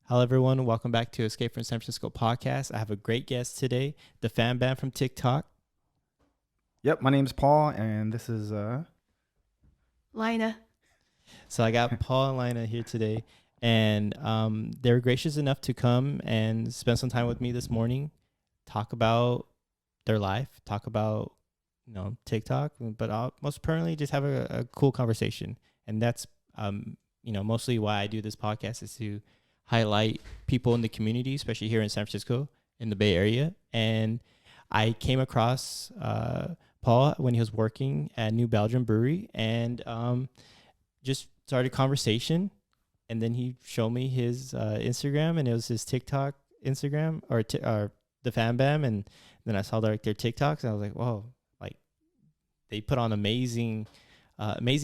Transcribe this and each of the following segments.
Hello, everyone. Welcome back to Escape from San Francisco podcast. I have a great guest today, DaaFamBam from TikTok. Yep, my name's Paul, and this is Lina. So I got Paul and Lina here today, and they were gracious enough to come and spend some time with me this morning, talk about their life, talk about TikTok, but most importantly, just have a cool conversation. And that's mostly why I do this podcast, is to highlight people in the community, especially here in San Francisco, in the Bay Area. And I came across Paul when he was working at New Belgium Brewery, and just started a conversation. And then he showed me his Instagram, and it was his TikTok Instagram, or DaaFamBam. And then I saw their TikToks, and I was like, whoa, like they put on amazing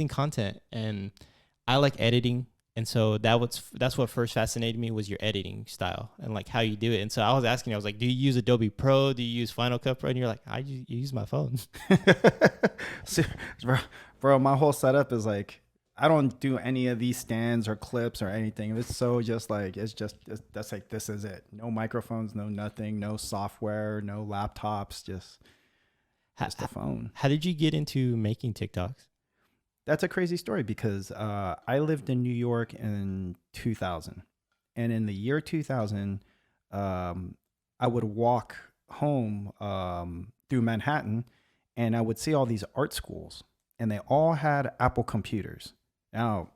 content. And I like editing. And so that's what first fascinated me, was your editing style and like how you do it. And so I was asking, I was like, do you use Adobe Pro? Do you use Final Cut Pro? And you're like, I use my phone. bro, my whole setup is like, I don't do any of these stands or clips or anything. It's so just like, that's like, this is it. No microphones, no nothing, no software, no laptops, just a phone. How did you get into making TikToks? That's a crazy story because I lived in New York in 2000. And in the year 2000, I would walk home through Manhattan, and I would see all these art schools, and they all had Apple computers. Now,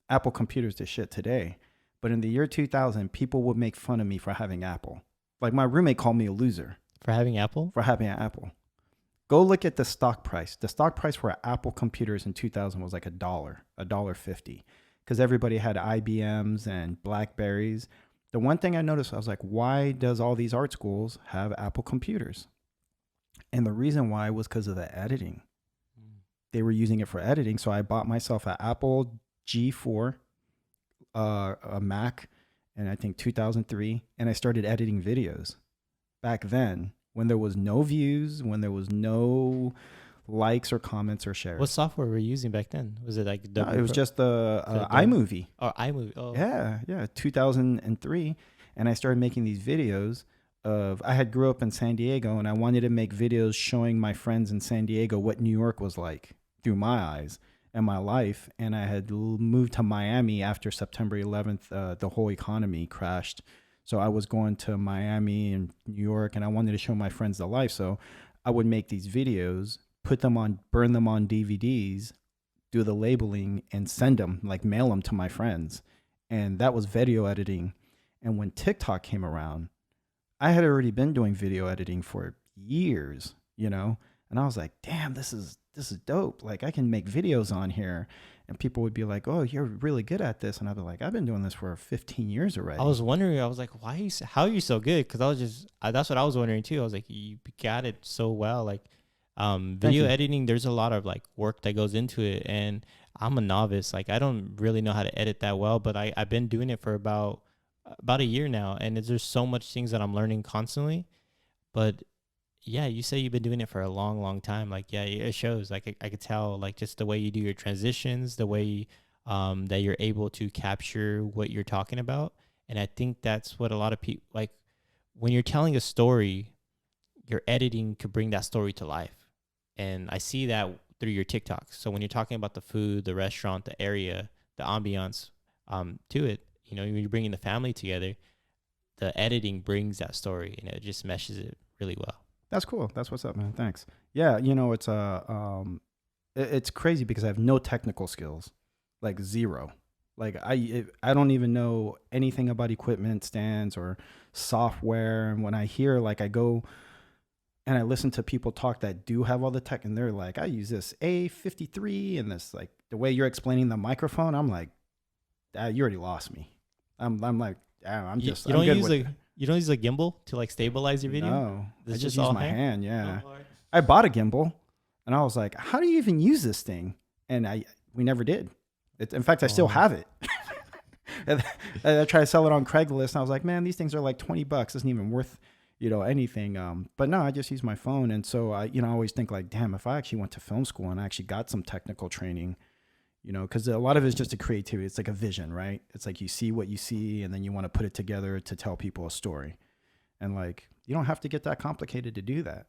Apple computers the shit today, but in the year 2000, people would make fun of me for having Apple. Like my roommate called me a loser. For having Apple? For having an Apple. Go look at the stock price. The stock price for Apple computers in 2000 was like $1.50, because everybody had IBMs and Blackberries. The one thing I noticed, I was like, why does all these art schools have Apple computers? And the reason why was because of the editing. They were using it for editing. So I bought myself an Apple G4, a Mac, and I think 2003, and I started editing videos. Back then, when there was no views, when there was no likes or comments or shares. What software were you using back then? Was it like it was just the iMovie. Oh, iMovie. Oh. Yeah, 2003. And I started making these videos I had grew up in San Diego, and I wanted to make videos showing my friends in San Diego what New York was like through my eyes and my life. And I had moved to Miami after September 11th. The whole economy crashed. So I was going to Miami and New York, and I wanted to show my friends the life. So I would make these videos, burn them on DVDs, do the labeling, and send them, like mail them to my friends. And that was video editing. And when TikTok came around, I had already been doing video editing for years, and I was like, damn, this is dope. Like I can make videos on here. And people would be like, oh, you're really good at this. And I'd be like, I've been doing this for 15 years already. I was wondering, I was like, how are you so good? Because that's what I was wondering too. I was like, you got it so well. Like video editing, there's a lot of like work that goes into it. And I'm a novice. Like I don't really know how to edit that well, but I've been doing it for about a year now. And there's so much things that I'm learning constantly. But yeah, you say you've been doing it for a long, long time. Like, yeah, it shows. Like, I could tell, like, just the way you do your transitions, the way that you're able to capture what you're talking about. And I think that's what a lot of people, like, when you're telling a story, your editing could bring that story to life. And I see that through your TikToks. So when you're talking about the food, the restaurant, the area, the ambiance to it, when you're bringing the family together, the editing brings that story, and it just meshes it really well. That's cool. That's what's up, man. Thanks. Yeah, it's it's crazy because I have no technical skills, like zero. Like I don't even know anything about equipment, stands, or software. And when I hear, like, I go and I listen to people talk that do have all the tech, and they're like, I use this A53 and this, like, the way you're explaining the microphone, I'm like, you already lost me. I'm like, I'm just. You don't use a gimbal to like stabilize your video? No, I just use my hand. Yeah, I bought a gimbal, and I was like, "How do you even use this thing?" And we never did. In fact, I still have it. And I tried to sell it on Craigslist, and I was like, "Man, these things are like $20. Isn't even worth, anything." But no, I just use my phone, and so I always think like, "Damn, if I actually went to film school and I actually got some technical training, because a lot of it's just a creativity. It's like a vision, right? It's like you see what you see, and then you want to put it together to tell people a story. And like, you don't have to get that complicated to do that.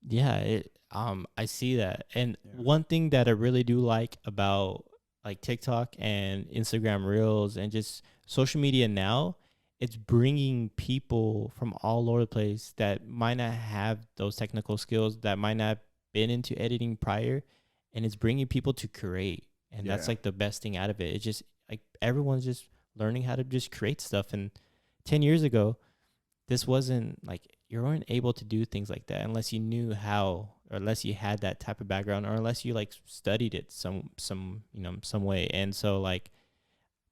Yeah, I see that. And Yeah. one thing that I really do like about like TikTok and Instagram Reels and just social media now, it's bringing people from all over the place that might not have those technical skills, that might not been into editing prior, and it's bringing people to create. And that's Yeah. like the best thing out of it. It's just like everyone's just learning how to just create stuff. And 10 years ago, this wasn't like you weren't able to do things like that unless you knew how, or unless you had that type of background, or unless you like studied it some way. And so like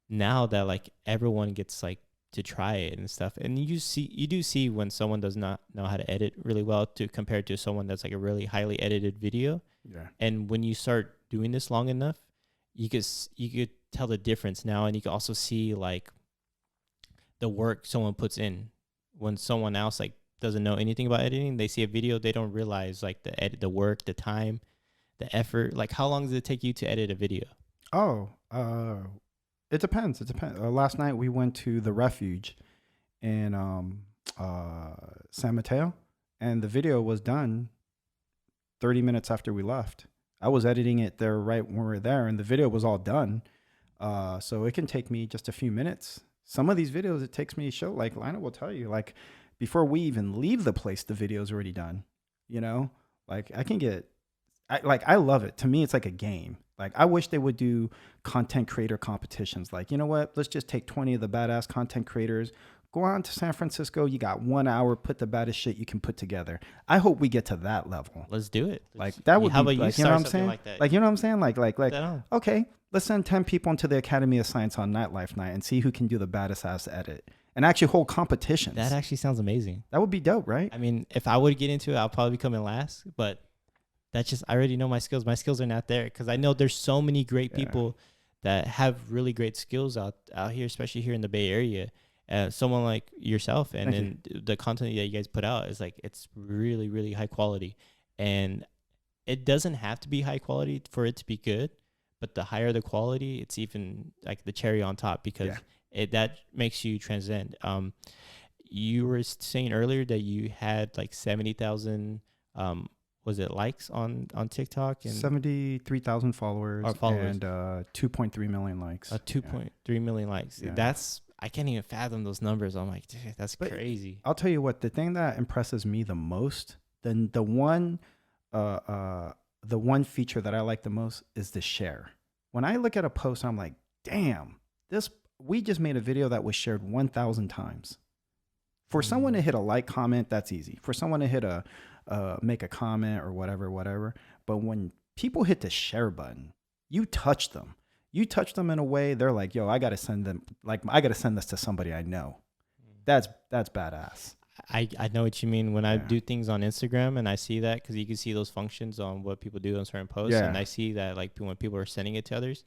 now that like everyone gets like to try it and stuff, and you do see when someone does not know how to edit really well to compared to someone that's like a really highly edited video. Yeah. And when you start doing this long enough, you could tell the difference now, and you can also see like the work someone puts in. When someone else like doesn't know anything about editing, they see a video, they don't realize like the work, the time, the effort. Like how long does it take you to edit a video? Oh, it depends. It depends. Last night we went to the refuge in San Mateo, and the video was done 30 minutes after we left. I was editing it there right when we were there, and the video was all done. So it can take me just a few minutes. Some of these videos, it takes me a show. Like Lina will tell you, like before we even leave the place, the video's already done. Like I love it. To me, it's like a game. Like I wish they would do content creator competitions. Like, you know what? Let's just take 20 of the badass content creators, go on to San Francisco. You got 1 hour, put the baddest shit you can put together. I hope we get to that level. Let's do it. Like that would How be about like, you you know what I'm start saying? something like that? Like, you know what I'm saying? Like, Put that on. okay, let's send 10 people into the Academy of Science on Nightlife Night and see who can do the baddest ass edit and actually hold competitions. That actually sounds amazing. That would be dope, right? I mean, if I would get into it, I'll probably be coming last, but that's just, I already know my skills. My skills are not there because I know there's so many great people that have really great skills out here, especially here in the Bay Area. Someone like yourself, and then the content that you guys put out is like, it's really, really high quality. And it doesn't have to be high quality for it to be good, but the higher the quality, it's even like the cherry on top because that makes you transcend. You were saying earlier that you had like 70,000 was it likes on TikTok, and 73,000 followers, and 2.3 million likes. 2.3 million likes. Yeah. That's, I can't even fathom those numbers. I'm like, dude, that's crazy. I'll tell you what, the thing that impresses me the most, then the one feature that I like the most is the share. When I look at a post, I'm like, damn, we just made a video that was shared 1,000 times. For someone to hit a like comment, that's easy. For someone to hit make a comment or whatever. But when people hit the share button, you touch them. You touch them in a way they're like, yo, I got to send this to somebody I know. That's badass. I know what you mean. When I do things on Instagram and I see that, because you can see those functions on what people do on certain posts, and I see that like when people are sending it to others,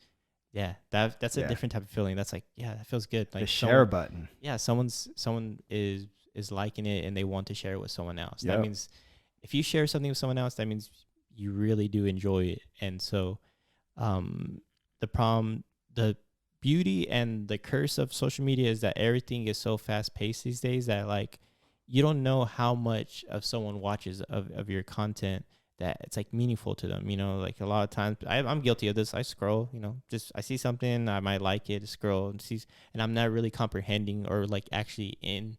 that's a different type of feeling. That's like, that feels good. Like the share button. Yeah, someone is liking it and they want to share it with someone else. That means if you share something with someone else, that means you really do enjoy it. And so the beauty and the curse of social media is that everything is so fast paced these days that like you don't know how much of someone watches of your content that it's like meaningful to them. Like a lot of times I'm guilty of this. I scroll, just I see something, I might like it, scroll and I'm not really comprehending or like actually in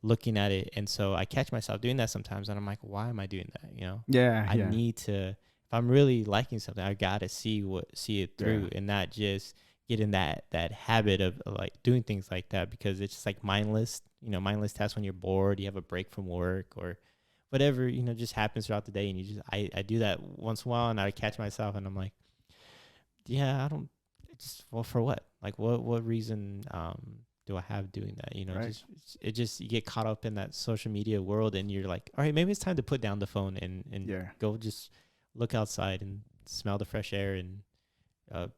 looking at it. And so I catch myself doing that sometimes, and I'm like, why am I doing that? I need to, if I'm really liking something, I gotta see it through and not just get in that habit of like doing things like that, because it's just like mindless tasks when you're bored, you have a break from work or whatever, just happens throughout the day. And I do that once in a while, and I catch myself and I'm like, for what? Like what reason do I have doing that? You get caught up in that social media world, and you're like, all right, maybe it's time to put down the phone and go just look outside and smell the fresh air and I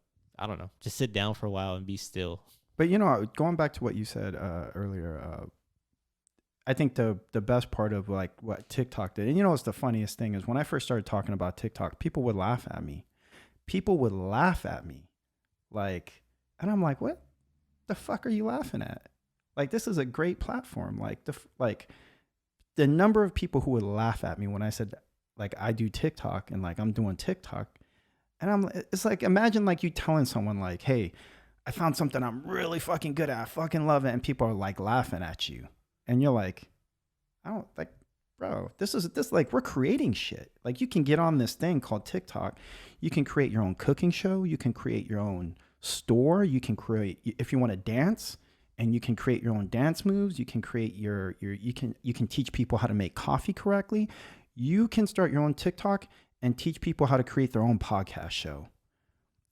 don't know, just sit down for a while and be still. But going back to what you said earlier, I think the best part of like what TikTok did, and what's the funniest thing is when I first started talking about TikTok, people would laugh at me. Like, and I'm like, what the fuck are you laughing at? Like, this is a great platform. Like, the number of people who would laugh at me when I said, like, I do TikTok and like I'm doing TikTok. And it's like, imagine like you telling someone, like, hey, I found something I'm really fucking good at. I fucking love it. And people are like laughing at you. And you're like, I don't like, bro, this like, we're creating shit. Like, you can get on this thing called TikTok. You can create your own cooking show. You can create your own store. You can create, if you want to dance, and you can create your own dance moves. You can create you can teach people how to make coffee correctly. You can start your own TikTok and teach people how to create their own podcast show.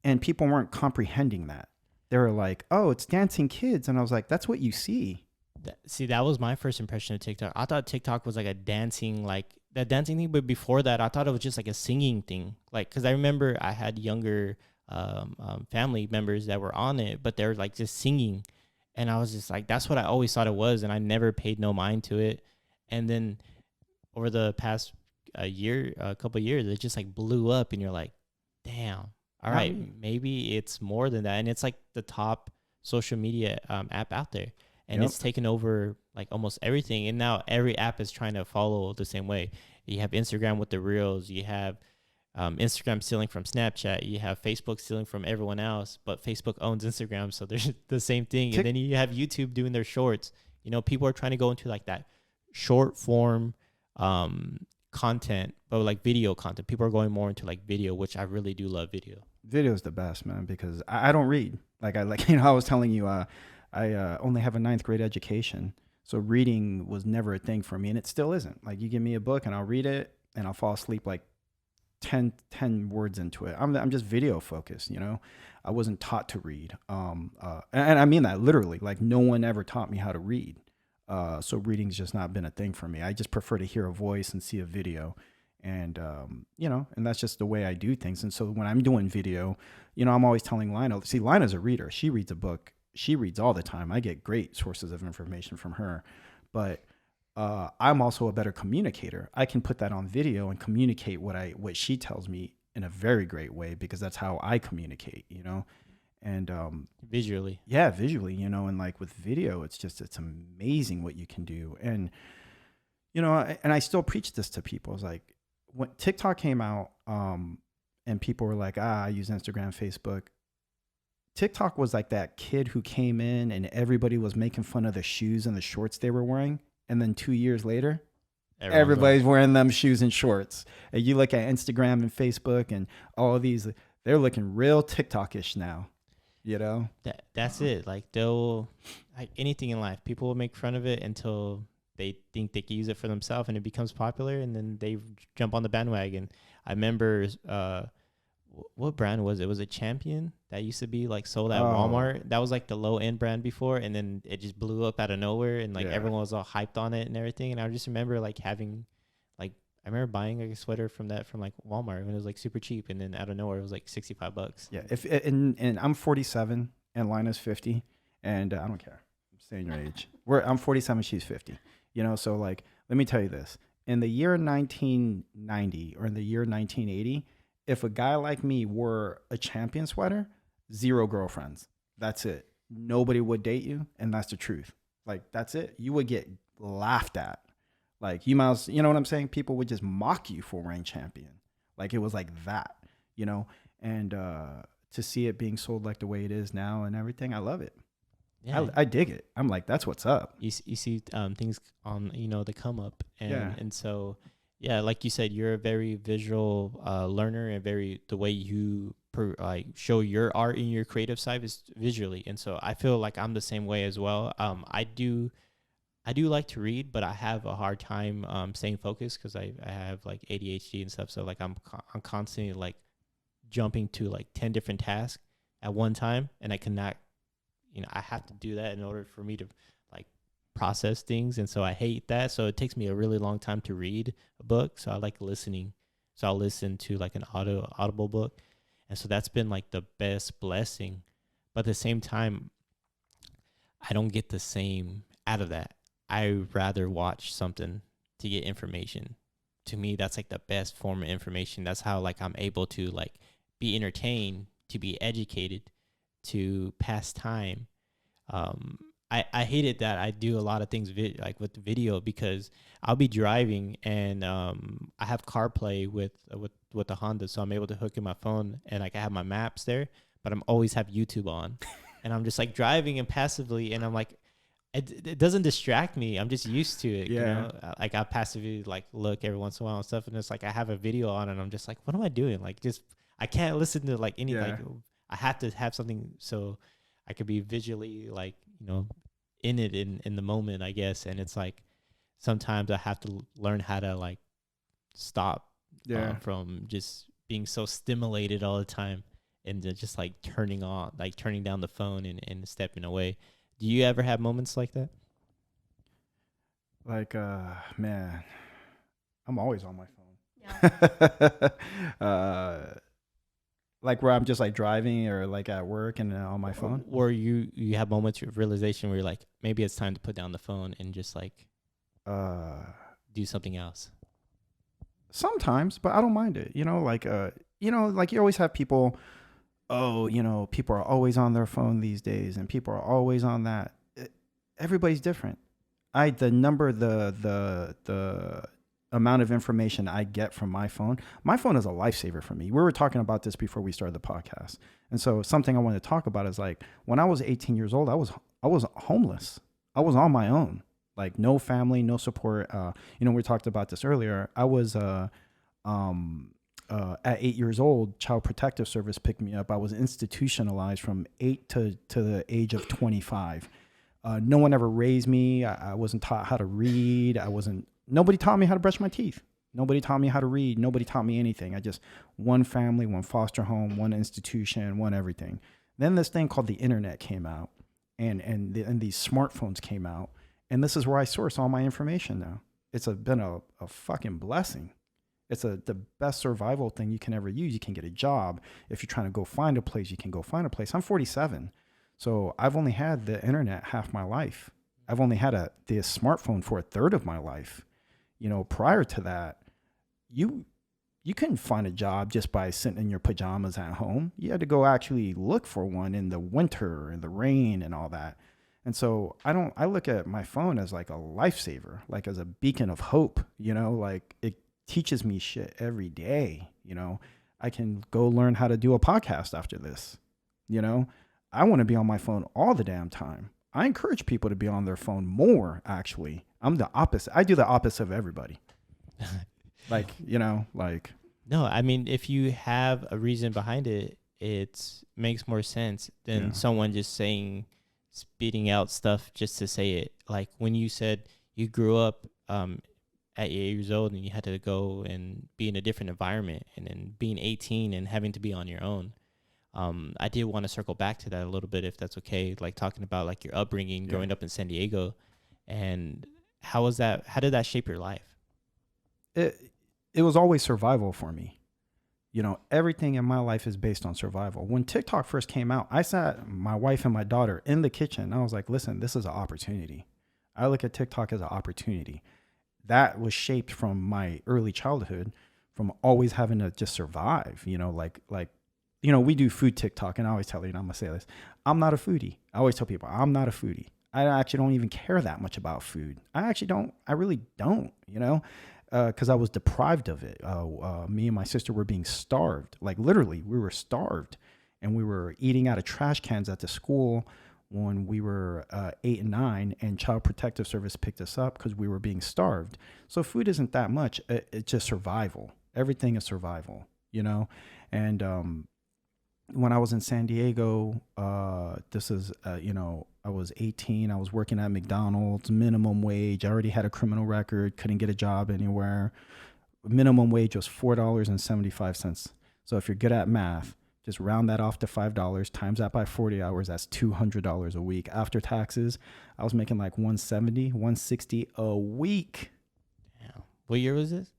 And people weren't comprehending that. They were like, oh, it's dancing kids. And I was like, that's what you see. See, that was my first impression of TikTok. I thought TikTok was like a dancing, like that dancing thing. But before that, I thought it was just like a singing thing. Like, because I remember I had younger family members that were on it, but they were like just singing. And I was just like, that's what I always thought it was. And I never paid no mind to it. And then over the past a couple of years, it just like blew up. And you're like, damn, all right, maybe it's more than that. And it's like the top social media app out there. And it's taken over like almost everything. And now every app is trying to follow the same way. You have Instagram with the reels. You have Instagram stealing from Snapchat. You have Facebook stealing from everyone else. But Facebook owns Instagram. So there's the same thing. And then you have YouTube doing their shorts. You know, people are trying to go into like that short form content, but like video content. People are going more into like video, which I really do love video. Video is the best, man, because I don't read. I was telling you, I only have a 9th grade education. So reading was never a thing for me, and it still isn't. Like, you give me a book and I'll read it and I'll fall asleep like 10 words into it. I'm just video focused, you know. I wasn't taught to read. And I mean that literally. Like, no one ever taught me how to read. So reading's just not been a thing for me. I just prefer to hear a voice and see a video. And, you know, and that's just the way I do things. And so when I'm doing video, you know, I'm always telling Lina, see, Lina's a reader. She reads a book. She reads all the time. I get great sources of information from her. But I'm also a better communicator. I can put that on video and communicate what she tells me in a very great way, because that's how I communicate, you know. And visually, you know. And like with video, it's amazing what you can do. And you know, and I still preach this to people. It's like, when TikTok came out, and people were like, I use Instagram, Facebook. TikTok was like that kid who came in and everybody was making fun of the shoes and the shorts they were wearing. And then 2 years later, everybody's wearing them shoes and shorts. And you look at Instagram and Facebook and all of these, they're looking real TikTok-ish now, you know? That's it. Like, they'll, like anything in life, people will make fun of it until they think they can use it for themselves and it becomes popular, and then they jump on the bandwagon. I remember, what brand was it? Was it Champion that used to be like sold at Walmart? That was like the low end brand before, and then it just blew up out of nowhere, and like everyone was all hyped on it and everything. And I just remember like having, like, I remember buying like a sweater from like Walmart when it was like super cheap, and then out of nowhere it was like $65. Yeah, and I'm 47 and Lina's 50, and I don't care. I'm saying your age. I'm 47, she's 50. You know, so like, let me tell you this: in the year 1990 or in the year 1980. If a guy like me wore a Champion sweater, 0 girlfriends. That's it. Nobody would date you, and that's the truth. Like, that's it. You would get laughed at. Like, you know what I'm saying? People would just mock you for wearing Champion. Like, it was like that, you know? And to see it being sold like the way it is now and everything, I love it. Yeah, I dig it. I'm like, that's what's up. You see things on, you know, the come up. And so... Yeah, like you said, you're a very visual learner, and the way you show your art in your creative side is visually. And so I feel like I'm the same way as well. I do like to read, but I have a hard time staying focused because I have like ADHD and stuff. So like I'm constantly like jumping to like 10 different tasks at one time, and I cannot, you know, I have to do that in order for me to like process things. And so I hate that. So it takes me a really long time to read a book. So I like listening. So I'll listen to like an audible book. And so that's been like the best blessing. But at the same time, I don't get the same out of that. I rather watch something to get information. To me, that's like the best form of information. That's how like I'm able to like be entertained, to be educated, to pass time. I hated that I do a lot of things like with the video, because I'll be driving and I have CarPlay with the Honda, so I'm able to hook in my phone and like I have my maps there, but I'm always have YouTube on, and I'm just like driving and passively, and I'm like, it doesn't distract me. I'm just used to it, you know. Like I passively like look every once in a while and stuff, and it's like I have a video on, and I'm just like, what am I doing? Like just I can't listen to like any like I have to have something so I could be visually like, you know, in it in the moment, I guess. And it's like sometimes I have to learn how to like stop from just being so stimulated all the time, and just like turning down the phone and stepping away. Do you ever have moments like that? Like, man, I'm always on my Yeah. phone. Like where I'm just like driving or like at work and on my phone. Or you have moments of realization where you're like, maybe it's time to put down the phone and just like do something else. Sometimes, but I don't mind it. Like like you always have people, oh, people are always on their phone these days and people are always on that. Everybody's different. The amount of information I get from my phone is a lifesaver for me. We were talking about this before we started the podcast. And so something I want to talk about is like when I was 18 years old, I was homeless. I was on my own, like no family, no support. We talked about this earlier. I was, at 8 years old, Child Protective Service picked me up. I was institutionalized from 8 to the age of 25. No one ever raised me. I wasn't taught how to read. Nobody taught me how to brush my teeth. Nobody taught me how to read. Nobody taught me anything. One family, one foster home, one institution, one everything. Then this thing called the internet came out, and these smartphones came out, and this is where I source all my information now. It's been a fucking blessing. It's the best survival thing you can ever use. You can get a job. If you're trying to go find a place, you can go find a place. I'm 47, so I've only had the internet half my life. I've only had the smartphone for a third of my life. Prior to that, you couldn't find a job just by sitting in your pajamas at home. You had to go actually look for one in the winter and the rain and all that. And so I look at my phone as like a lifesaver, like as a beacon of hope, like it teaches me shit every day. I can go learn how to do a podcast after this. I want to be on my phone all the damn time. I encourage people to be on their phone more, actually. I'm the opposite. I do the opposite of everybody. like. No, I mean, if you have a reason behind it, it makes more sense than someone just spitting out stuff just to say it. Like when you said you grew up at 8 years old and you had to go and be in a different environment, and then being 18 and having to be on your own. I did want to circle back to that a little bit, if that's okay, like talking about like your upbringing, growing up in San Diego, and how was that? How did that shape your life? It was always survival for me. Everything in my life is based on survival. When TikTok first came out, I sat my wife and my daughter in the kitchen. I was like, listen, this is an opportunity. I look at TikTok as an opportunity. That was shaped from my early childhood, from always having to just survive, we do food TikTok, and I always tell you, and I'm going to say this, I'm not a foodie. I always tell people I'm not a foodie. I actually don't even care that much about food. I really don't, because I was deprived of it. Me and my sister were being starved. Like literally, we were starved, and we were eating out of trash cans at the school when we were 8 and 9, and Child Protective Service picked us up because we were being starved. So food isn't that much. It's just survival. Everything is survival, and when I was in San Diego, this is, I was 18. I was working at McDonald's, minimum wage. I already had a criminal record, couldn't get a job anywhere. Minimum wage was $4.75. So if you're good at math, just round that off to $5, times that by 40 hours, that's $200 a week. After taxes, I was making like $170, $160 a week. Damn. What year was this?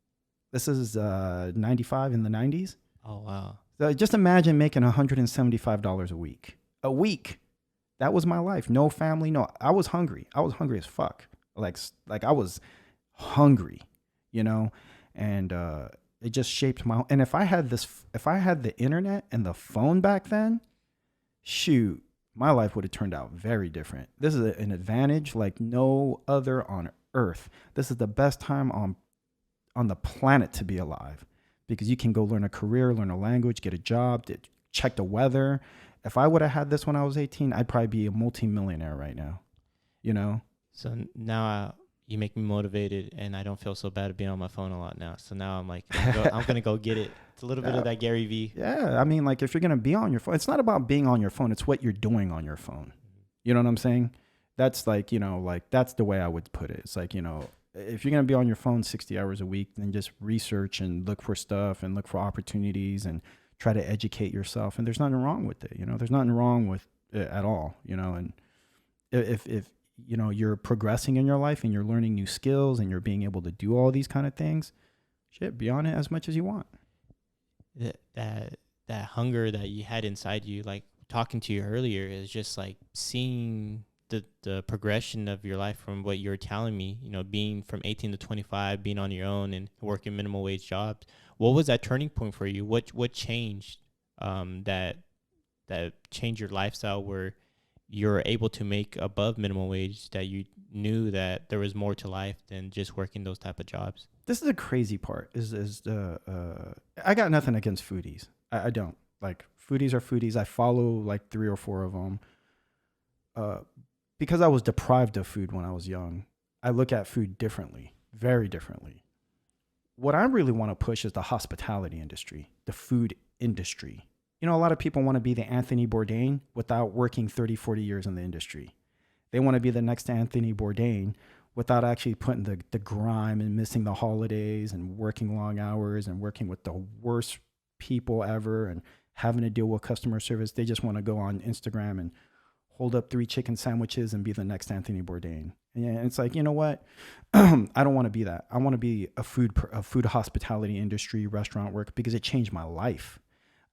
This is 95 in the 90s. Oh, wow. So just imagine making $175 a week. A week. That was my life. No family. No, I was hungry. I was hungry as fuck. Like I was hungry, and it just shaped my. And if I had the internet and the phone back then, shoot, my life would have turned out very different. This is an advantage like no other on earth. This is the best time on the planet to be alive because you can go learn a career, learn a language, get a job, check the weather. If I would have had this when I was 18, I'd probably be a multimillionaire right now, you know? So now you make me motivated, and I don't feel so bad at being on my phone a lot now. So now I'm like, I'm going to go get it. It's a little bit of that Gary Vee. Yeah. I mean, like if you're going to be on your phone, it's not about being on your phone. It's what you're doing on your phone. You know what I'm saying? That's like, you know, like that's the way I would put it. It's like, you know, if you're going to be on your phone 60 hours a week, then just research and look for stuff and look for opportunities and try to educate yourself. And there's nothing wrong with it. You know, there's nothing wrong with it at all, you know, and if you know, you're progressing in your life and you're learning new skills and you're being able to do all these kind of things, shit, be on it as much as you want. That hunger that you had inside you, like talking to you earlier, is just like seeing the progression of your life from what you were telling me, you know, being from 18 to 25, being on your own and working minimum wage jobs. What was that turning point for you? What changed that changed your lifestyle where you're able to make above minimum wage, that you knew that there was more to life than just working those type of jobs? This is the crazy part is I got nothing against foodies. I don't. Like foodies are foodies. I follow like 3 or 4 of them. Because I was deprived of food when I was young, I look at food differently, very differently. What I really want to push is the hospitality industry, the food industry. You know, a lot of people want to be the Anthony Bourdain without working 30, 40 years in the industry. They want to be the next Anthony Bourdain without actually putting the grime and missing the holidays and working long hours and working with the worst people ever and having to deal with customer service. They just want to go on Instagram and hold up 3 chicken sandwiches and be the next Anthony Bourdain. And it's like, you know what? I don't want to be that. I want to be a food hospitality industry, restaurant work, because it changed my life.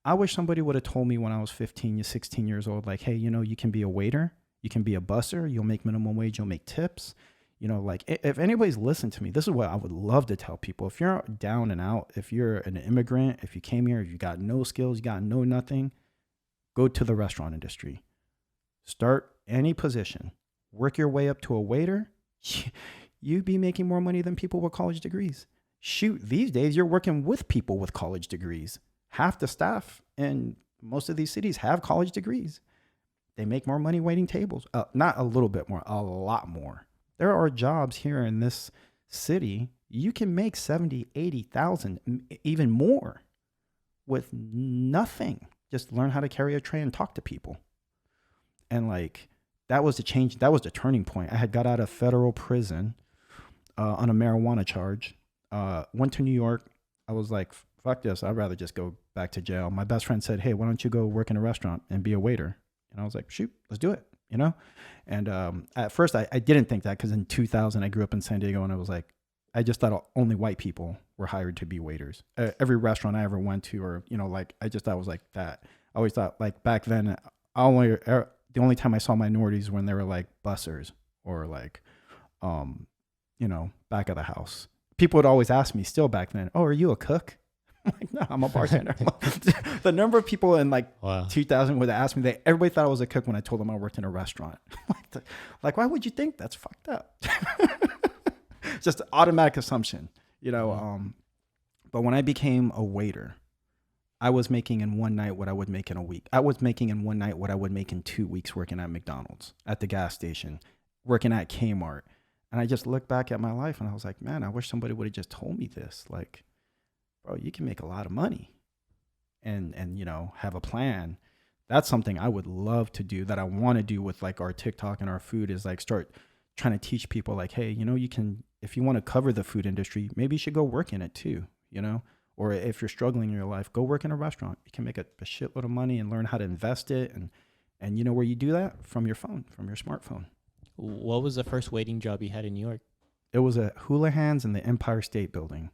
I wish somebody would have told me when I was 15, 16 years old, like, hey, you know, you can be a waiter, you can be a busser, you'll make minimum wage, you'll make tips. You know, like if anybody's listened to me, this is what I would love to tell people. If you're down and out, if you're an immigrant, if you came here, if you got no skills, you got no nothing, go to the restaurant industry. Start any position, work your way up to a waiter. You'd be making more money than people with college degrees. Shoot, these days you're working with people with college degrees. Half the staff in most of these cities have college degrees. They make more money waiting tables. Not a little bit more, a lot more. There are jobs here in this city. You can make 70, 80,000, even more with nothing. Just learn how to carry a tray and talk to people. And like, that was the change. That was the turning point. I had got out of federal prison on a marijuana charge. Went to New York. I was like, fuck this. I'd rather just go back to jail. My best friend said, hey, why don't you go work in a restaurant and be a waiter? And I was like, shoot, let's do it, you know? And at first I didn't think that, because in 2000, I grew up in San Diego, and I was like, I just thought only white people were hired to be waiters. Every restaurant I ever went to, or, you know, like, I just thought it was like that. I always thought, like, back then, the only time I saw minorities when they were like bussers or like, you know, back of the house. People would always ask me still back then, oh, are you a cook? I'm like, no, I'm a bartender. The number of people in like 2000 would ask me, everybody thought I was a cook when I told them I worked in a restaurant. Like, why would you think? That's fucked up. Just an automatic assumption, you know? But when I became a waiter, I was making in one night what I would make in a week. I was making in one night what I would make in 2 weeks working at McDonald's, at the gas station, working at Kmart. And I just looked back at my life and I was like, man, I wish somebody would have just told me this. Like, bro, you can make a lot of money and you know, have a plan. That's something I would love to do, that I want to do with like our TikTok and our food, is like start trying to teach people like, hey, you know, you can, if you want to cover the food industry, maybe you should go work in it too, you know? Or if you're struggling in your life, go work in a restaurant. You can make a shitload of money and learn how to invest it. And you know where you do that? From your phone, from your smartphone. What was the first waiting job you had in New York? It was at Houlihan's in the Empire State Building.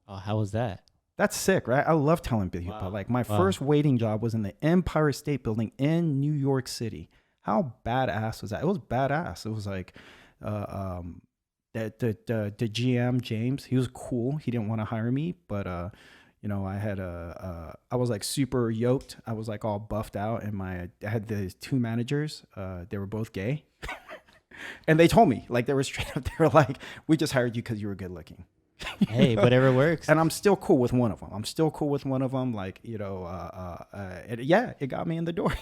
Oh, how was that? That's sick, right? I love telling people. Wow. Like my first waiting job was in the Empire State Building in New York City. How badass was that? It was badass. It was like the GM, James, he was cool. He didn't want to hire me, but You know, I had I was like super yoked. I was like all buffed out, and I had the two managers. They were both gay, and they told me, like, they were straight up. They were like, "We just hired you because you were good looking." Hey, whatever works. And I'm still cool with one of them. Like, you know, it got me in the door.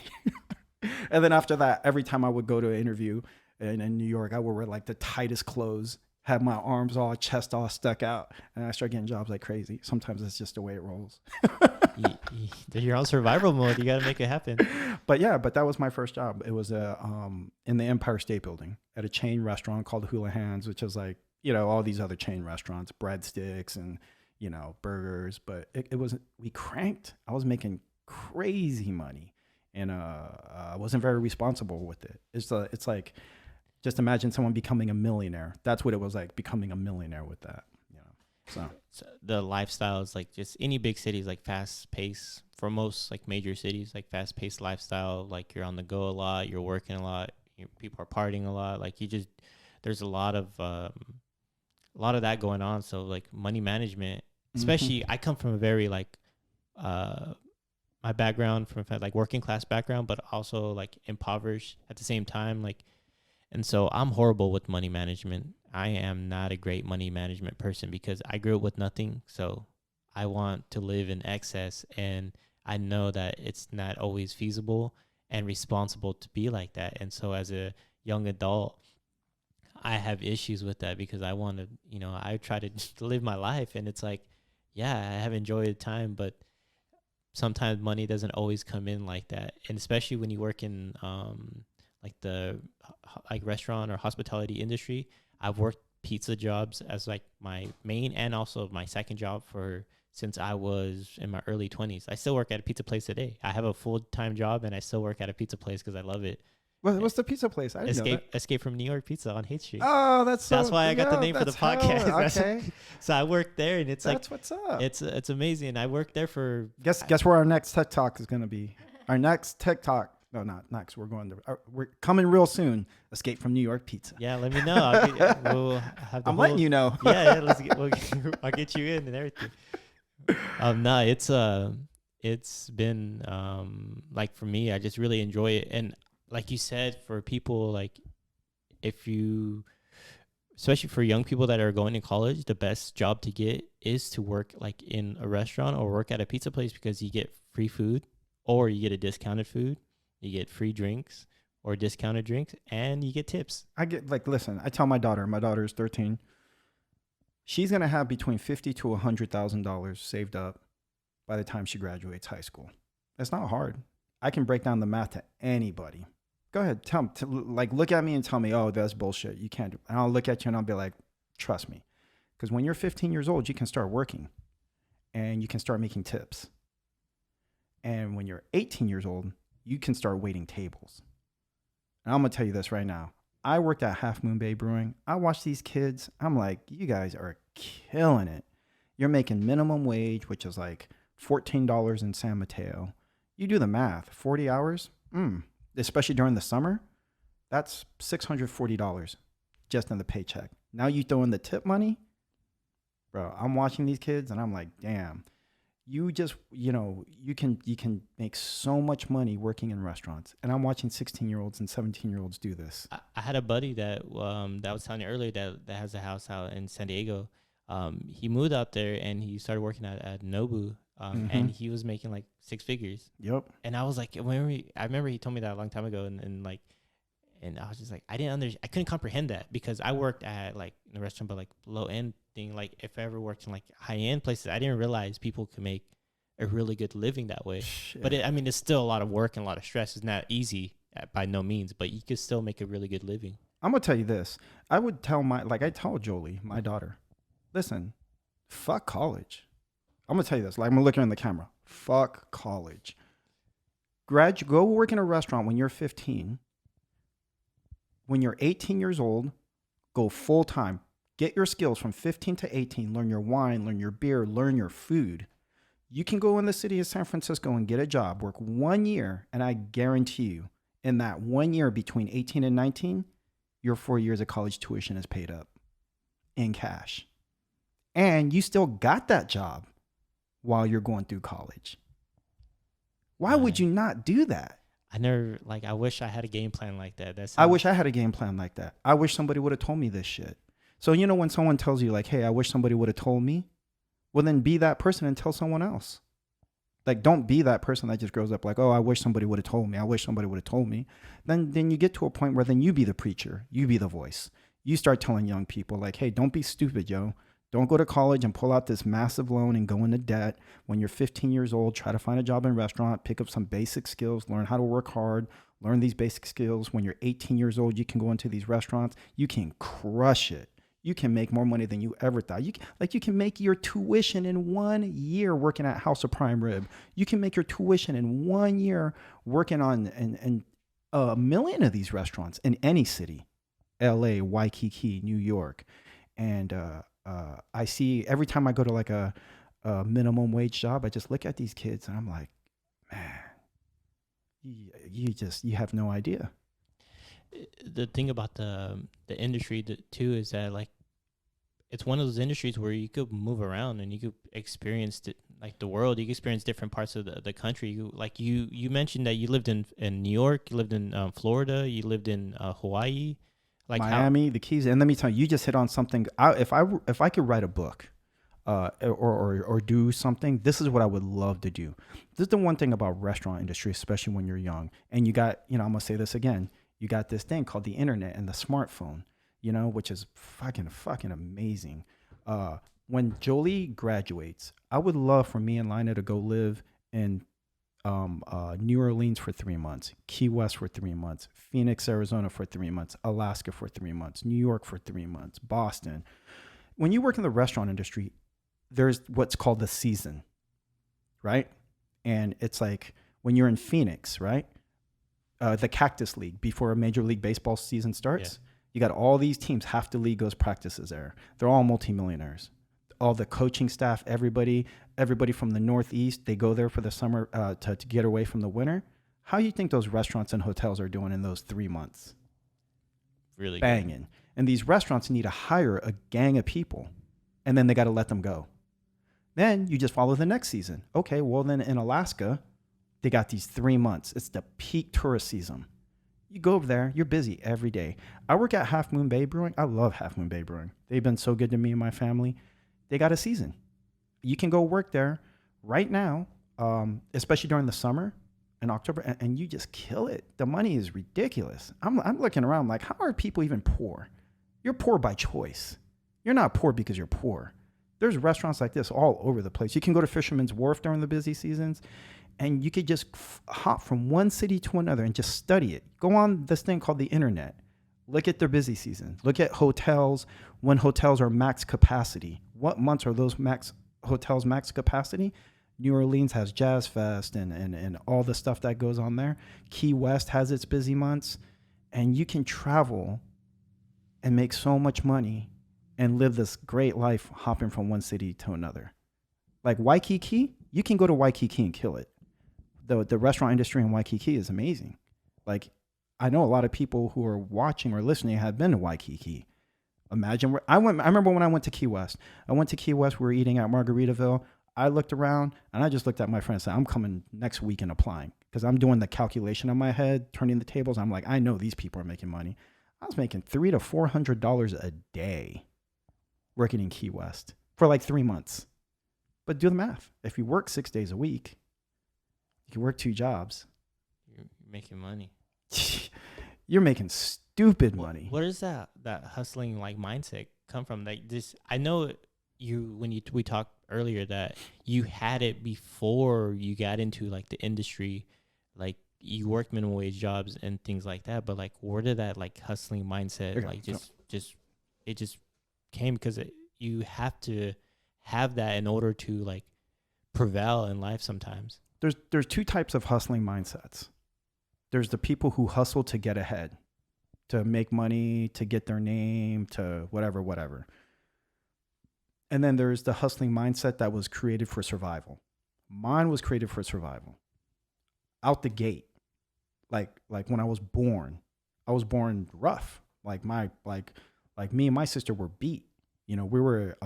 And then after that, every time I would go to an interview in New York, I would wear like the tightest clothes, have my arms all, chest all stuck out, and I start getting jobs like crazy. Sometimes it's just the way it rolls. You're on survival mode. You got to make it happen. But yeah, that was my first job. It was in the Empire State Building at a chain restaurant called Hula Hands, which is like, you know, all these other chain restaurants, breadsticks and, you know, burgers. But it was, we cranked. I was making crazy money, and I wasn't very responsible with it. It's like, just imagine someone becoming a millionaire. That's what it was like, becoming a millionaire with that, you know. So the lifestyle is like just any big cities, like fast pace for most like major cities, like fast paced lifestyle. Like you're on the go a lot, you're working a lot, people are partying a lot. Like there's a lot of that going on. So like money management, especially I come from a very like my background from like working class background, but also like impoverished at the same time. Like, and so I'm horrible with money management. I am not a great money management person because I grew up with nothing. So I want to live in excess, and I know that it's not always feasible and responsible to be like that. And so as a young adult, I have issues with that because I want to, you know, I try to live my life, and it's like, yeah, I have enjoyed the time, but sometimes money doesn't always come in like that. And especially when you work in like the like restaurant or hospitality industry. I've worked pizza jobs as like my main and also my second job since I was in my early 20s. I still work at a pizza place today. I have a full-time job and I still work at a pizza place because I love it. What's the pizza place? I didn't know that. Escape from New York Pizza on Haight Street. Oh, that's why I got the name for the podcast. Okay. So I worked there, and it's that's what's up. It's amazing. I worked there for guess where our next tech talk is going to be. Our next tech talk. No, not next. We're coming real soon. Escape from New York Pizza. Yeah, let me know. We'll have the I'm letting you know. Yeah. I'll get you in and everything. No, it's been like for me, I just really enjoy it, and like you said, for people like especially for young people that are going to college, the best job to get is to work like in a restaurant or work at a pizza place because you get free food, or you get a discounted food. You get free drinks or discounted drinks, and you get tips. Listen, I tell my daughter is 13. She's going to have between $50,000 to $100,000 saved up by the time she graduates high school. It's not hard. I can break down the math to anybody. Go ahead. Look at me and tell me, oh, that's bullshit. You can't do it. And I'll look at you and I'll be like, trust me. Because when you're 15 years old, you can start working and you can start making tips. And when you're 18 years old, you can start waiting tables. And I'm going to tell you this right now. I worked at Half Moon Bay Brewing. I watch these kids. I'm like, you guys are killing it. You're making minimum wage, which is like $14 in San Mateo. You do the math, 40 hours, especially during the summer, that's $640 just in the paycheck. Now you throw in the tip money, bro, I'm watching these kids and I'm like, damn. You just, you can make so much money working in restaurants. And I'm watching 16-year-olds and 17-year-olds do this. I had a buddy that was telling you earlier that has a house out in San Diego. He moved out there and he started working at Nobu. And he was making like six figures. Yep. And I was like, I remember he told me that a long time ago. And I was just like, I couldn't comprehend that because I worked at like in a restaurant, but like low end thing. Like if I ever worked in like high end places, I didn't realize people could make a really good living that way. Shit. But it's still a lot of work and a lot of stress. It's not easy by no means, but you could still make a really good living. I'm going to tell you this. I would tell I told Jolie, my daughter, listen, fuck college. I'm going to tell you this. Like I'm going to look her in the camera. Fuck college. Go work in a restaurant when you're 15. When you're 18 years old, go full time. Get your skills from 15 to 18. Learn your wine, learn your beer, learn your food. You can go in the city of San Francisco and get a job, work 1 year, and I guarantee you, in that 1 year between 18 and 19, your 4 years of college tuition is paid up in cash. And you still got that job. while you're going through college? Why would you not do that? I never, like, I wish I had a game plan like that. I wish I had a game plan like that. I wish somebody would have told me this shit. So, you know, when someone tells you like, hey, I wish somebody would have told me, well, then be that person and tell someone else. Like, don't be that person that just grows up like, oh, I wish somebody would have told me. I wish somebody would have told me. Then you get to a point where then you be the preacher. You be the voice. You start telling young people like, hey, don't be stupid, yo. Don't go to college and pull out this massive loan and go into debt. When you're 15 years old, try to find a job in a restaurant, pick up some basic skills, learn how to work hard, learn these basic skills. When you're 18 years old, you can go into these restaurants. You can crush it. You can make more money than you ever thought. You can make your tuition in 1 year working at House of Prime Rib. You can make your tuition in 1 year working on a million of these restaurants in any city, LA, Waikiki, New York. And I see every time I go to like a minimum wage job, I just look at these kids and I'm like, man, you have no idea. The thing about the industry too is that, like, it's one of those industries where you could move around and you could experience like the world. You could experience different parts of the country. You mentioned that you lived in New York, you lived in Florida, you lived in Hawaii, like Miami, the Keys. And let me tell you, you just hit on something. If I could write a book or do something, this is what I would love to do. This is the one thing about restaurant industry, especially when you're young. And you got, I'm going to say this again. You got this thing called the internet and the smartphone, which is fucking amazing. When Jolie graduates, I would love for me and Lina to go live in New Orleans for 3 months, Key West for 3 months, Phoenix, Arizona for 3 months, Alaska for 3 months, New York for 3 months, Boston. When you work in the restaurant industry, there's what's called the season, right? And it's like when you're in Phoenix, right? The Cactus League before a Major League Baseball season starts. Yeah. You got all these teams. Half the league goes practices there. They're all multimillionaires. All the coaching staff, everybody from the Northeast, they go there for the summer to get away from the winter. How do you think those restaurants and hotels are doing in those 3 months? Really banging. Good. And these restaurants need to hire a gang of people, and then they got to let them go. Then you just follow the next season. Okay, well then in Alaska, they got these 3 months. It's the peak tourist season. You go over there, you're busy every day. I work at Half Moon Bay Brewing. I love Half Moon Bay Brewing. They've been so good to me and my family. They got a season. You can go work there right now, especially during the summer in October, and you just kill it. The money is ridiculous. I'm looking around like, how are people even poor? You're poor by choice. You're not poor because you're poor. There's restaurants like this all over the place. You can go to Fisherman's Wharf during the busy seasons, and you could just hop from one city to another and just study it. Go on this thing called the internet. Look at their busy season. Look at hotels when hotels are max capacity. What months are those hotels max capacity? New Orleans has Jazz Fest and all the stuff that goes on there. Key West has its busy months. And you can travel and make so much money and live this great life hopping from one city to another. Like Waikiki, you can go to Waikiki and kill it. The restaurant industry in Waikiki is amazing. Like, I know a lot of people who are watching or listening have been to Waikiki. Imagine where I remember when I went to Key West. I went to Key West. We were eating at Margaritaville. I looked around and I just looked at my friend and said, I'm coming next week and applying, because I'm doing the calculation in my head, turning the tables. I'm like, I know these people are making money. I was making $300 to $400 a day working in Key West for like 3 months. But do the math. If you work 6 days a week, you can work 2 jobs. You're making money. You're making stupid money. Where does that hustling like mindset come from? Like this, I know we talked earlier that you had it before you got into like the industry, like you worked minimum wage jobs and things like that. But like, where did that like hustling mindset it just came? Because you have to have that in order to like prevail in life sometimes. There's 2 types of hustling mindsets. There's the people who hustle to get ahead, to make money, to get their name, to whatever. And then there's the hustling mindset that was created for survival. Mine was created for survival. Out the gate. Like when I was born rough. Like me and my sister were beat. We were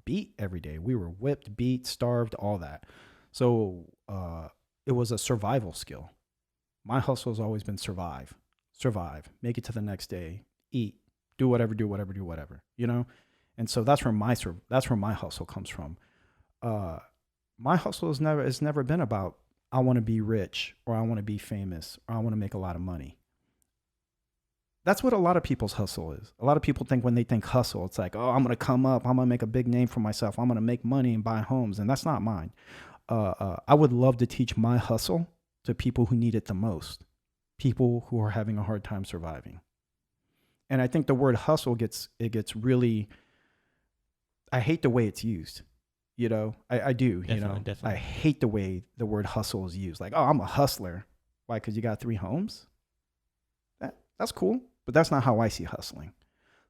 beat every day. We were whipped, beat, starved, all that. So it was a survival skill. My hustle has always been survive, make it to the next day, eat, do whatever, And so that's where my hustle comes from. My hustle has never been about I want to be rich or I want to be famous or I want to make a lot of money. That's what a lot of people's hustle is. A lot of people think when they think hustle, it's like, oh, I'm going to come up, I'm going to make a big name for myself, I'm going to make money and buy homes. And that's not mine. I would love to teach my hustle to people who need it the most, people who are having a hard time surviving. And I think the word hustle gets really, I hate the way it's used. I do, Definitely. I hate the way the word hustle is used. Like, oh, I'm a hustler. Why? Because you got 3 homes? That's cool, but that's not how I see hustling.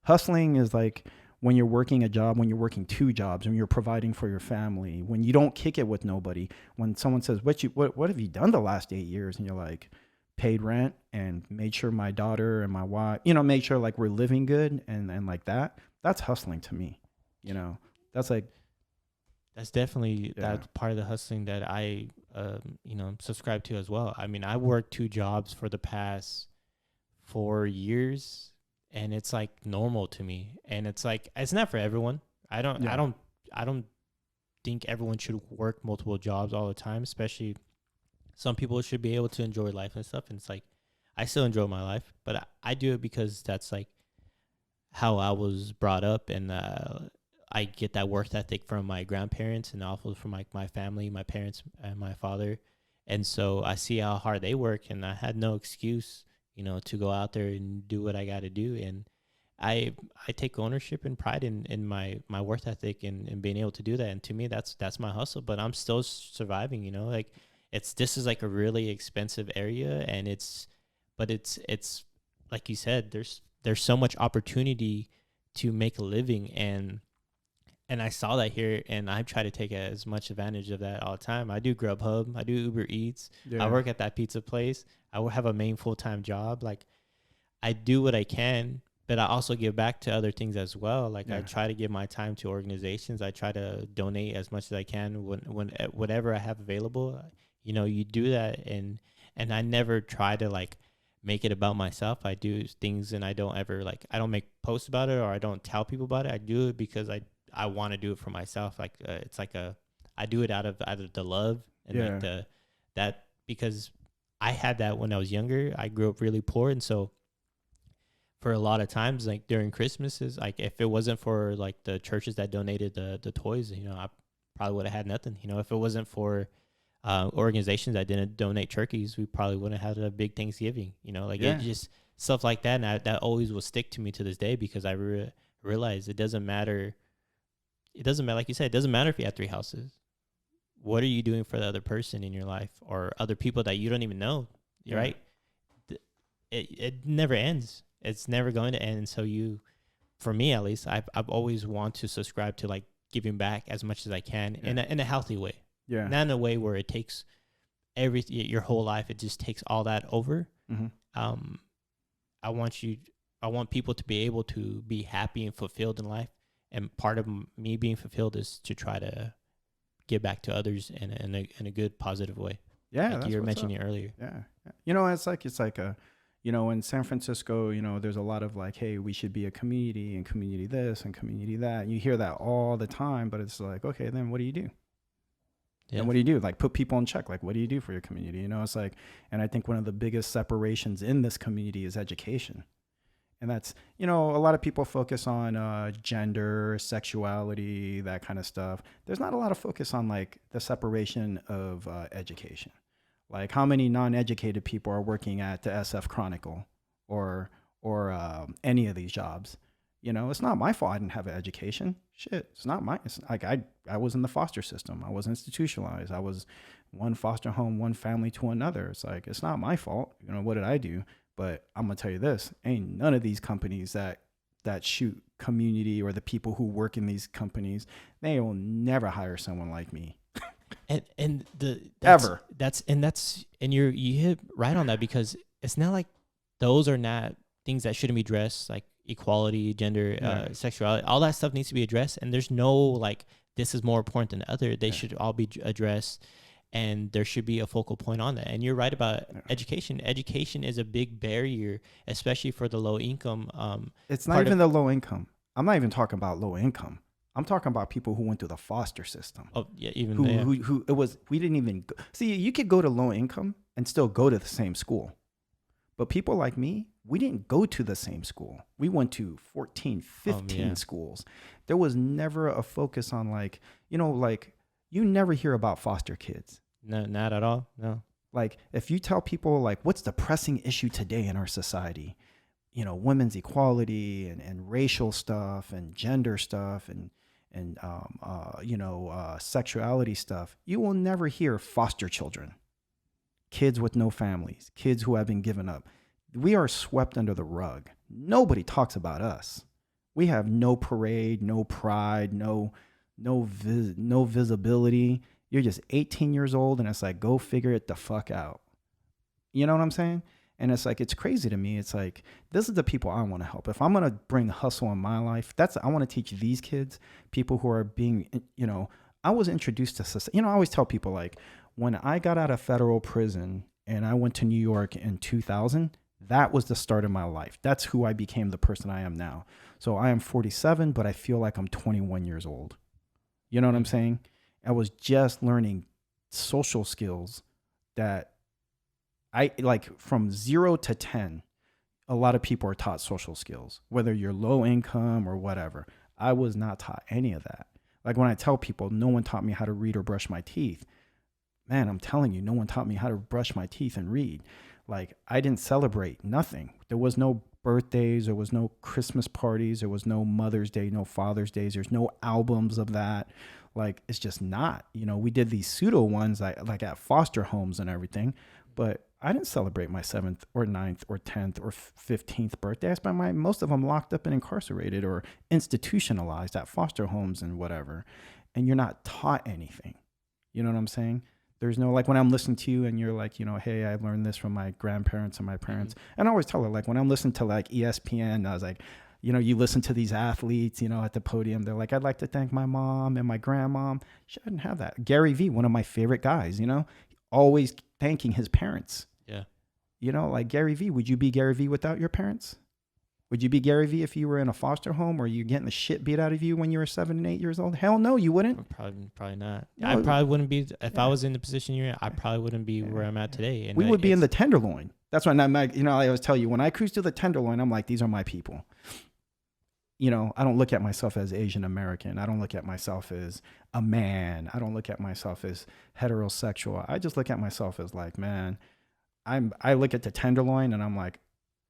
Hustling is like when you're working a job, when you're working 2 jobs, when you're providing for your family, when you don't kick it with nobody, when someone says, what have you done the last 8 years? And you're like, paid rent and made sure my daughter and my wife, made sure like we're living good and like that. That's hustling to me. That's like, that's definitely that's part of the hustling that I, subscribe to as well. I mean, I worked 2 jobs for the past 4 years, and it's like normal to me. And it's like it's not for everyone. I don't think everyone should work multiple jobs all the time. Especially, some people should be able to enjoy life and stuff. And it's like I still enjoy my life, but I do it because that's like how I was brought up, and I get that work ethic from my grandparents and also from like my family, my parents and my father. And so I see how hard they work, and I had no excuse, to go out there and do what I got to do. And I take ownership and pride in my work ethic and being able to do that. And to me, that's my hustle, but I'm still surviving, like this is like a really expensive area, and it's like you said, there's so much opportunity to make a living. And I saw that here, and I try to take as much advantage of that all the time. I do Grubhub. I do Uber Eats. Yeah. I work at that pizza place. I will have a main full-time job. Like, I do what I can, but I also give back to other things as well. Like, I try to give my time to organizations. I try to donate as much as I can when whatever I have available. You do that, and I never try to, like, make it about myself. I do things, and I don't make posts about it, or I don't tell people about it. I do it because I want to do it for myself. Like it's like I do it out of the love and like that because I had that when I was younger. I grew up really poor, and so for a lot of times, like during Christmases, like if it wasn't for like the churches that donated the toys, I probably would have had nothing. If it wasn't for organizations that didn't donate turkeys, we probably wouldn't have had a big Thanksgiving. It just stuff like that, and that always will stick to me to this day because I realize it doesn't matter. It doesn't matter, like you said, it doesn't matter if you have 3 houses. What are you doing for the other person in your life or other people that you don't even know, right? It never ends. It's never going to end. And so for me at least, I've always want to subscribe to like giving back as much as I can in a healthy way. Yeah. Not in a way where it takes your whole life. It just takes all that over. Mm-hmm. I want people to be able to be happy and fulfilled in life. And part of me being fulfilled is to try to give back to others in a good, positive way. Yeah, like you were mentioning earlier. Yeah, it's like in San Francisco, there's a lot of like, hey, we should be a community and community this and community that. And you hear that all the time, but it's like, okay, then what do you do? Yeah. And what do you do? Like put people in check. Like, what do you do for your community? It's like, and I think one of the biggest separations in this community is education. And that's, a lot of people focus on gender, sexuality, that kind of stuff. There's not a lot of focus on like the separation of education. Like how many non-educated people are working at the SF Chronicle or any of these jobs? It's not my fault I didn't have an education. Shit, it's not my. It's like I was in the foster system. I was institutionalized. I was one foster home, one family to another. It's like it's not my fault. What did I do? But I'm going to tell you this, ain't none of these companies that shoot community or the people who work in these companies, they will never hire someone like me. And ever. You hit right on that because it's not like those are not things that shouldn't be dressed. Like, equality, gender, Right. sexuality, all that stuff needs to be addressed. And there's no like this is more important than the other. They Yeah. should all be addressed, and there should be a focal point on that. And you're right about Yeah. education. Education is a big barrier, especially for the low income. It's not part even of- the low income. I'm not even talking about low income. I'm talking about people who went through the foster system. Oh yeah, even Who, there. who it was, we didn't even go, see, you could go to low income and still go to the same school. But people like me, we didn't go to the same school. We went to 14, 15 yeah. schools. There was never a focus on like, like you never hear about foster kids. No, not at all. No. Like if you tell people like what's the pressing issue today in our society, women's equality and racial stuff and gender stuff and sexuality stuff, you will never hear foster children, kids with no families, kids who have been given up. We are swept under the rug. Nobody talks about us. We have no parade, no pride, no visibility. You're just 18 years old and it's like, go figure it the fuck out. You know what I'm saying? And it's like, it's crazy to me. It's like, this is the people I want to help. If I'm going to bring hustle in my life, I want to teach these kids, people who are being, I was introduced to society. I always tell people like, when I got out of federal prison and I went to New York in 2000, that was the start of my life. That's who I became, the person I am now. So I am 47, but I feel like I'm 21 years old. You know what I'm saying? I was just learning social skills that I like from 0 to 10. A lot of people are taught social skills, whether you're low income or whatever. I was not taught any of that. Like when I tell people no one taught me how to read or brush my teeth, man, I'm telling you, no one taught me how to brush my teeth and read. Like I didn't celebrate nothing. There was no birthdays. There was no Christmas parties. There was no Mother's Day, no Father's Days. There's no albums of that. Like, it's just not, we did these pseudo ones like at foster homes and everything, but I didn't celebrate my 7th or 9th or 10th or 15th birthday. I spent most of them locked up and incarcerated or institutionalized at foster homes and whatever. And you're not taught anything. You know what I'm saying? There's no, like when I'm listening to you and you're like, hey, I learned this from my grandparents and my parents. And I always tell her, like when I'm listening to like ESPN, I was like, you listen to these athletes, at the podium. They're like, I'd like to thank my mom and my grandmom. She didn't have that. Gary Vee, one of my favorite guys, always thanking his parents. Yeah. Like Gary Vee, would you be Gary Vee without your parents? Would you be Gary Vee if you were in a foster home or you getting the shit beat out of you when you were 7 and 8 years old? Hell no, you wouldn't. Probably not. No. I probably wouldn't be, if I was in the position you're in, I probably wouldn't be where I'm at today. And we would be in the Tenderloin. That's why I always tell you, when I cruise to the Tenderloin, I'm like, these are my people. I don't look at myself as Asian American. I don't look at myself as a man. I don't look at myself as heterosexual. I just look at myself as like, man, I look at the Tenderloin and I'm like,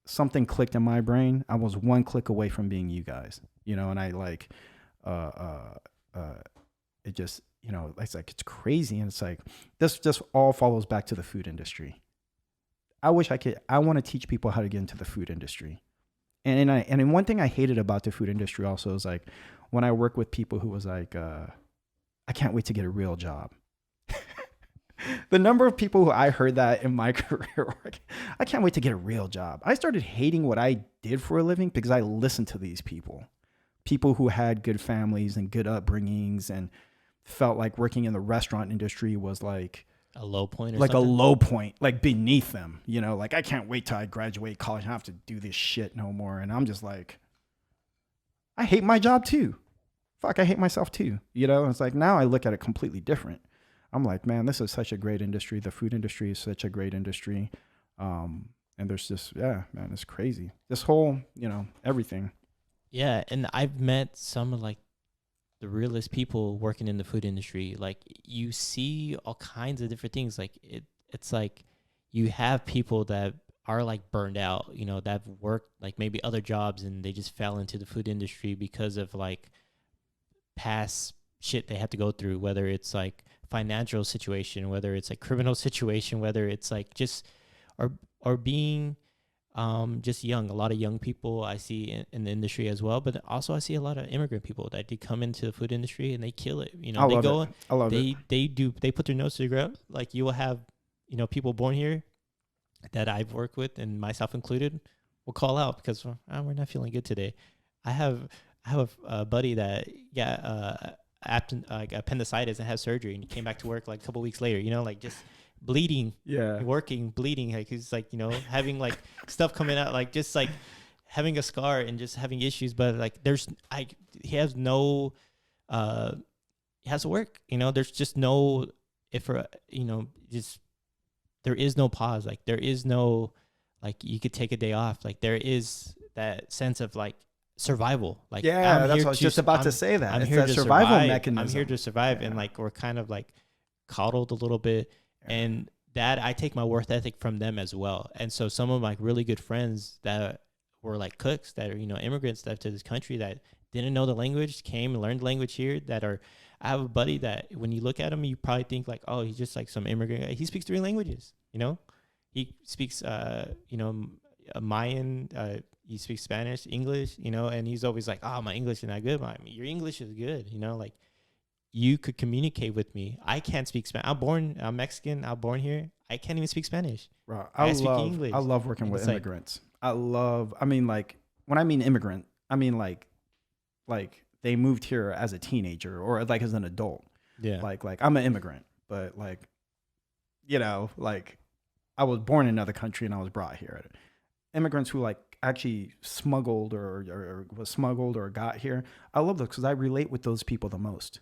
something clicked in my brain. I was one click away from being you guys, and I like, it just, it's like, it's crazy. And it's like, this just all follows back to the food industry. I want to teach people how to get into the food industry. And one thing I hated about the food industry also is like when I work with people who was like, I can't wait to get a real job. The number of people who I heard that in my career, I can't wait to get a real job. I started hating what I did for a living because I listened to these people who had good families and good upbringings and felt like working in the restaurant industry was like a low point or like something? a low point, like beneath them, like I can't wait till I graduate college and have to do this shit no more. And I'm just like, I hate my job too. Fuck, I hate myself too. And it's like, now I look at it completely different. I'm like, man, this is such a great industry. The food industry is such a great industry. And there's just, yeah, man, it's crazy. This whole, everything. Yeah. And I've met some of like the realest people working in the food industry. Like you see all kinds of different things. Like it's like you have people that are like burned out, that have worked like maybe other jobs and they just fell into the food industry because of like past shit they had to go through, whether it's like financial situation, whether it's like criminal situation, whether it's like just or being just young. A lot of young people I see in the industry as well, but also I see a lot of immigrant people that they come into the food industry and they kill it. I love it. They put their nose to the ground. Like you will have, people born here that I've worked with and myself included. we'll call out because we're not feeling good today. I have a buddy that like appendicitis and had surgery, and he came back to work like a couple weeks later. Like just bleeding, Yeah. working, bleeding. Like he's like having like stuff coming out, like just like having a scar and just having issues. But like he has no he has to work. There's just no just there is no pause. Like there is no like you could take a day off. Like there is that sense of like survival. Like Yeah, that's what I was just about to say. That I'm it's here that to survival survive. mechanism. I'm here to survive, Yeah. and like we're kind of like coddled a little bit, Yeah. and that I take my worth ethic from them as well. And so some of my really good friends that were like cooks that are immigrants that to this country that didn't know the language, came and learned the language here. I have a buddy that when you look at him, you probably think like, oh, he's just like some immigrant. He speaks 3 languages. He speaks Mayan. He speaks Spanish, English. And he's always like, oh, my English is not good. But your English is good. Like you could communicate with me. I can't speak Spanish. I'm Mexican. I'm born here. I can't even speak Spanish. Bro, I speak English. I love working And with it's like- immigrants. Like when I mean immigrant, I mean like they moved here as a teenager or like as an adult. Yeah. Like I'm an immigrant, but like I was born in another country and I was brought here. Immigrants who like actually smuggled or was smuggled or got here. I love those because I relate with those people the most.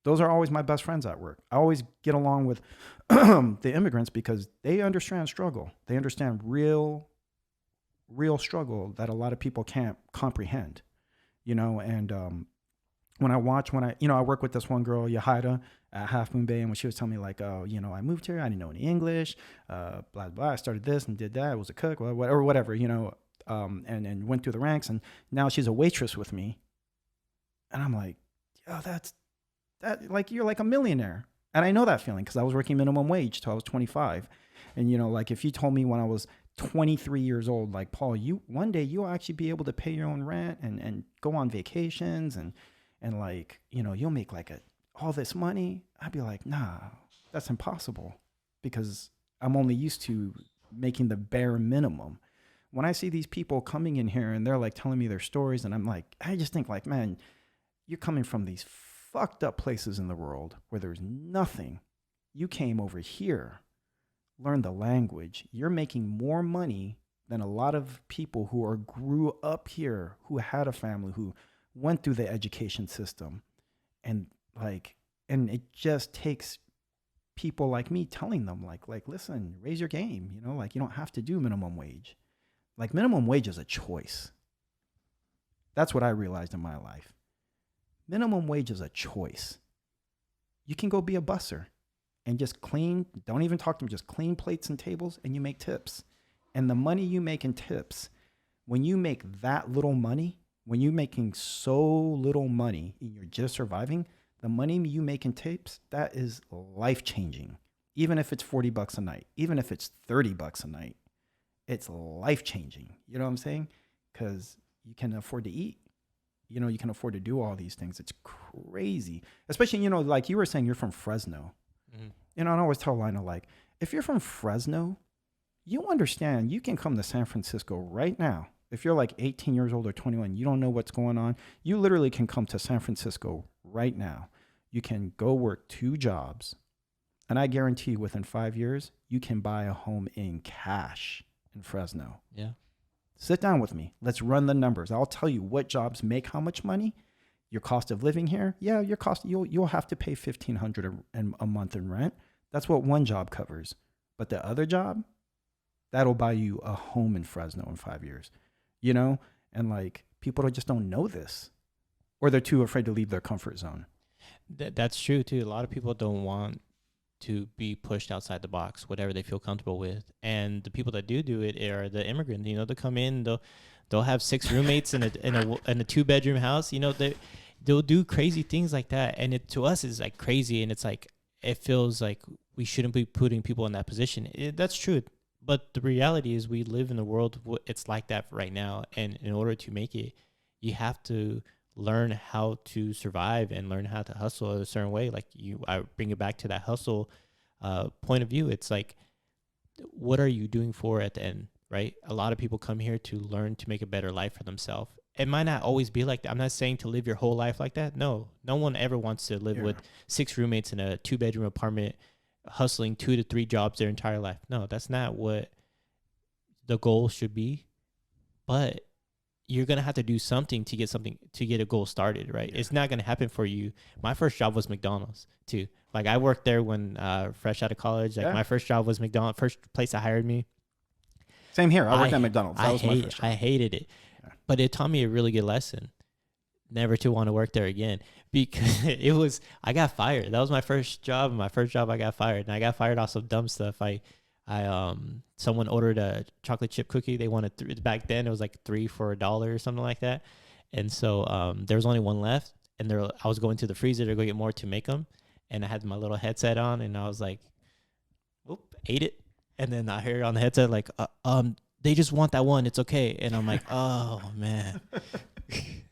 Those are always my best friends at work. I always get along with the immigrants because they understand struggle. They understand real struggle that a lot of people can't comprehend, and when I work with this one girl, Yahida, at DaaFamBam, and when she was telling me like, oh, I moved here, I didn't know any English, blah, blah, I started this and did that, I was a cook, or whatever, and went through the ranks, and now she's a waitress with me. And I'm like, yo, like, you're like a millionaire. And I know that feeling because I was working minimum wage till I was 25. And, like if you told me when I was 23 years old, like, Paul, one day you'll actually be able to pay your own rent and go on vacations and like, you'll make like all this money. I'd be like, nah, that's impossible because I'm only used to making the bare minimum. When I see these people coming in here and they're like telling me their stories and I'm like, I just think like, man, you're coming from these fucked up places in the world where there's nothing. You came over here, learned the language. You're making more money than a lot of people who grew up here, who had a family, who went through the education system. And it just takes people like me telling them like, listen, raise your game, like you don't have to do minimum wage. Like minimum wage is a choice. That's what I realized in my life. Minimum wage is a choice. You can go be a busser and just clean, don't even talk to them, just clean plates and tables and you make tips. And the money you make in tips, when you make that little money, when you're making so little money and you're just surviving, the money you make in tips, that is life-changing. Even if it's $40 a night, even if it's $30 a night, it's life-changing. You know what I'm saying? Because you can afford to eat. You can afford to do all these things. It's crazy. Especially, like you were saying, you're from Fresno. Mm-hmm. And I always tell Lionel, like, if you're from Fresno, you understand you can come to San Francisco right now. If you're like 18 years old or 21, you don't know what's going on, you literally can come to San Francisco right now. You can go work 2 jobs. And I guarantee you within 5 years, you can buy a home in cash in Fresno. Yeah. Sit down with me. Let's run the numbers. I'll tell you what jobs make how much money. Your cost of living here. Yeah, your cost, you'll have to pay $1,500 a month in rent. That's what one job covers. But the other job, that'll buy you a home in Fresno in 5 years. And like people just don't know this, or they're too afraid to leave their comfort zone. That's true too. A lot of people don't want to be pushed outside the box, whatever they feel comfortable with. And the people that do it are the immigrants. They'll come in, they'll have 6 roommates in a 2-bedroom house. They'll do crazy things like that, and it to us is like crazy, and it's like it feels like we shouldn't be putting people in that position. That's true. But the reality is we live in a world, it's like that right now. And in order to make it, you have to learn how to survive and learn how to hustle a certain way. Like I bring it back to that hustle point of view. It's like, what are you doing for at the end, right? A lot of people come here to learn to make a better life for themselves. It might not always be like that. I'm not saying to live your whole life like that. No, no one ever wants to live with 6 roommates in a 2-bedroom apartment, hustling 2 to 3 jobs their entire life. No, that's not what the goal should be. But you're going to have to do something to get a goal started, right? It's not going to happen for you. My first job was McDonald's too. Like I worked there when fresh out of college. Like my first job was McDonald's, first place that hired me. Same here. I worked at McDonald's. That was my first job. I hated it. Yeah. But it taught me a really good lesson. Never to want to work there again, because I got fired. That was my first job. My first job I got fired. And I got fired off some dumb stuff. Someone ordered a chocolate chip cookie. They wanted back then it was like 3 for $1 or something like that. And so there was only one left, and I was going to the freezer to go get more to make them. And I had my little headset on, and I was like, "Oop, ate it." And then I heard on the headset like, they just want that one. It's okay. And I'm like, oh man,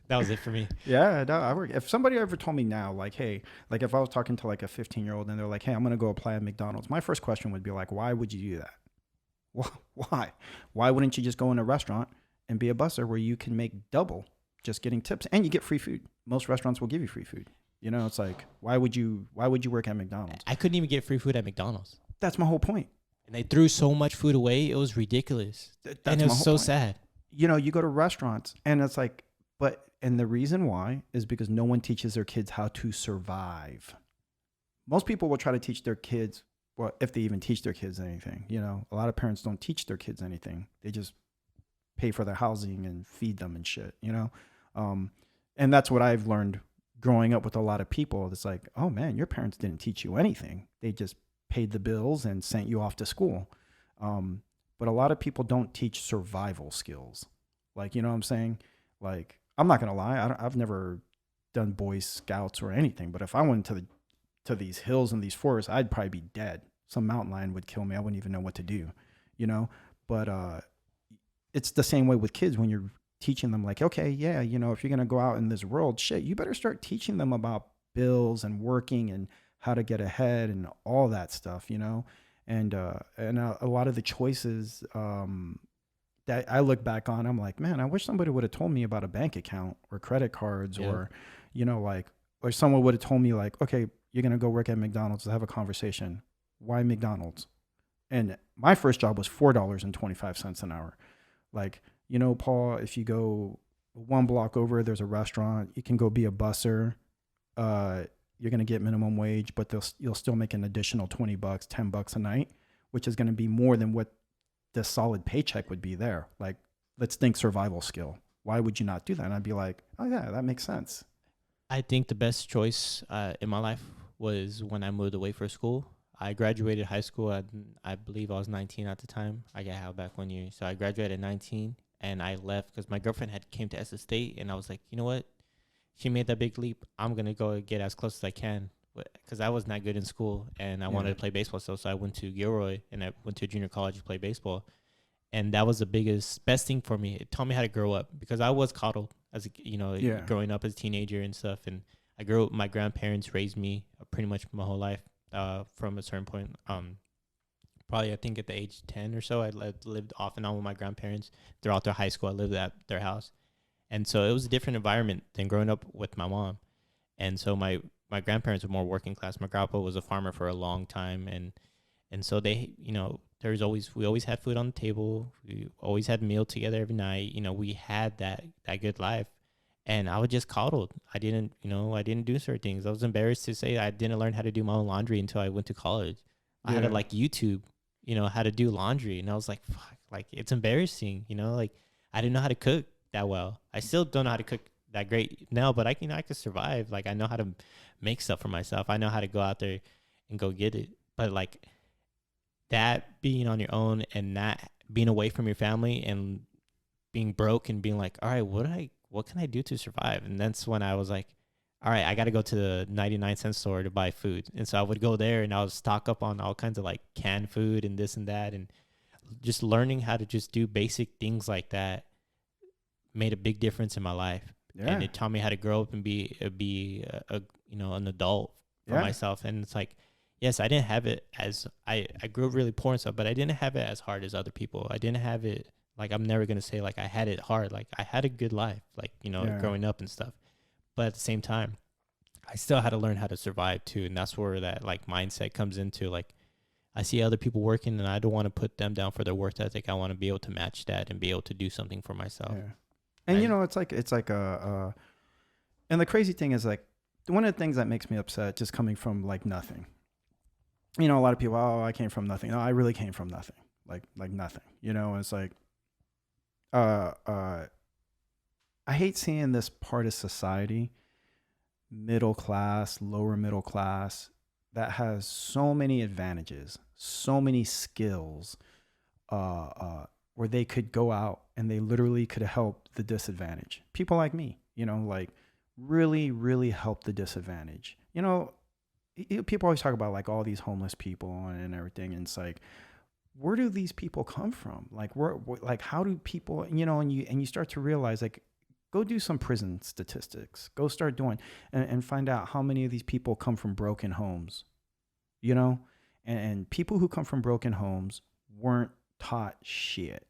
that was it for me. Yeah, no, if somebody ever told me now, like, hey, like if I was talking to like a 15-year-old and they're like, hey, I'm gonna go apply at McDonald's, my first question would be like, why would you do that? Why? Why wouldn't you just go in a restaurant and be a busser where you can make double just getting tips and you get free food? Most restaurants will give you free food. You know, it's like, why would you work at McDonald's? I couldn't even get free food at McDonald's. That's my whole point. And they threw so much food away. It was ridiculous. And it was so sad. You know, you go to restaurants and it's like, and the reason why is because no one teaches their kids how to survive. Most people will try to teach their kids, well, if they even teach their kids anything, you know, a lot of parents don't teach their kids anything. They just pay for their housing and feed them and shit, you know? And that's what I've learned growing up with a lot of people. It's like, oh man, your parents didn't teach you anything. They just paid the bills and sent you off to school. But a lot of people don't teach survival skills. Like, you know what I'm saying? Like, I'm not going to lie. I've never done Boy Scouts or anything, but if I went to these hills and these forests, I'd probably be dead. Some mountain lion would kill me. I wouldn't even know what to do, you know? But it's the same way with kids when you're teaching them like, okay, yeah, you know, if you're going to go out in this world, shit, you better start teaching them about bills and working and how to get ahead and all that stuff, you know? And a lot of the choices that I look back on, I'm like, man, I wish somebody would have told me about a bank account or credit cards or, you know, like, or someone would have told me like, okay, you're going to go work at McDonald's to have a conversation. Why McDonald's? And my first job was $4.25 an hour. Like, you know, Paul, if you go 1 block over, there's a restaurant. You can go be a busser. You're going to get minimum wage, but you'll still make an additional $20, $10 a night, which is going to be more than what the solid paycheck would be there. Like, let's think survival skill. Why would you not do that? And I'd be like, oh yeah, that makes sense. I think the best choice in my life was when I moved away for school. I graduated high school. I believe I was 19 at the time. I got out back 1 year. So I graduated at 19 and I left because my girlfriend had came to Essex State and I was like, you know what? She made that big leap. I'm going to go get as close as I can because I was not good in school and I wanted to play baseball. So I went to Gilroy and I went to junior college to play baseball. And that was the best thing for me. It taught me how to grow up because I was coddled as growing up as a teenager and stuff. And I grew up, my grandparents raised me pretty much my whole life from a certain point. Probably I think at the age 10 or so, I lived off and on with my grandparents throughout their high school. I lived at their house. And so it was a different environment than growing up with my mom. And so my grandparents were more working class. My grandpa was a farmer for a long time. And so they, we always had food on the table. We always had a meal together every night. You know, we had that good life. And I was just coddled. I didn't do certain things. I was embarrassed to say I didn't learn how to do my own laundry until I went to college. I had to like YouTube, how to do laundry. And I was like, fuck, like it's embarrassing, like I didn't know how to cook that well. I still don't know how to cook that great now, but I could survive. Like I know how to make stuff for myself. I know how to go out there and go get it. But like that being on your own and not being away from your family and being broke and being like, all right, what can I do to survive? And that's when I was like, all right, I got to go to the 99-cent store to buy food. And so I would go there and I would stock up on all kinds of like canned food and this and that. And just learning how to just do basic things like that made a big difference in my life. Yeah. And it taught me how to grow up and be an adult for myself. And it's like, yes, I didn't have it as I grew up really poor and stuff, but I didn't have it as hard as other people. I didn't have it like I'm never gonna say like I had it hard. Like I had a good life, like Yeah. growing up and stuff. But at the same time, I still had to learn how to survive too, and that's where that like mindset comes into. Like I see other people working, and I don't want to put them down for their work ethic. I want to be able to match that and be able to do something for myself. Yeah. And it's like and the crazy thing is like one of the things that makes me upset just coming from like nothing. A lot of people, oh, I came from nothing. No, I really came from nothing. Like nothing. It's like I hate seeing this part of society, middle class, lower middle class, that has so many advantages, so many skills, where they could go out and they literally could help the disadvantaged. People like me, like really, really help the disadvantaged. People always talk about like all these homeless people and everything. And it's like, where do these people come from? Like, like, how do people, and you start to realize like, go do some prison statistics, go start doing and find out how many of these people come from broken homes, and people who come from broken homes weren't taught shit.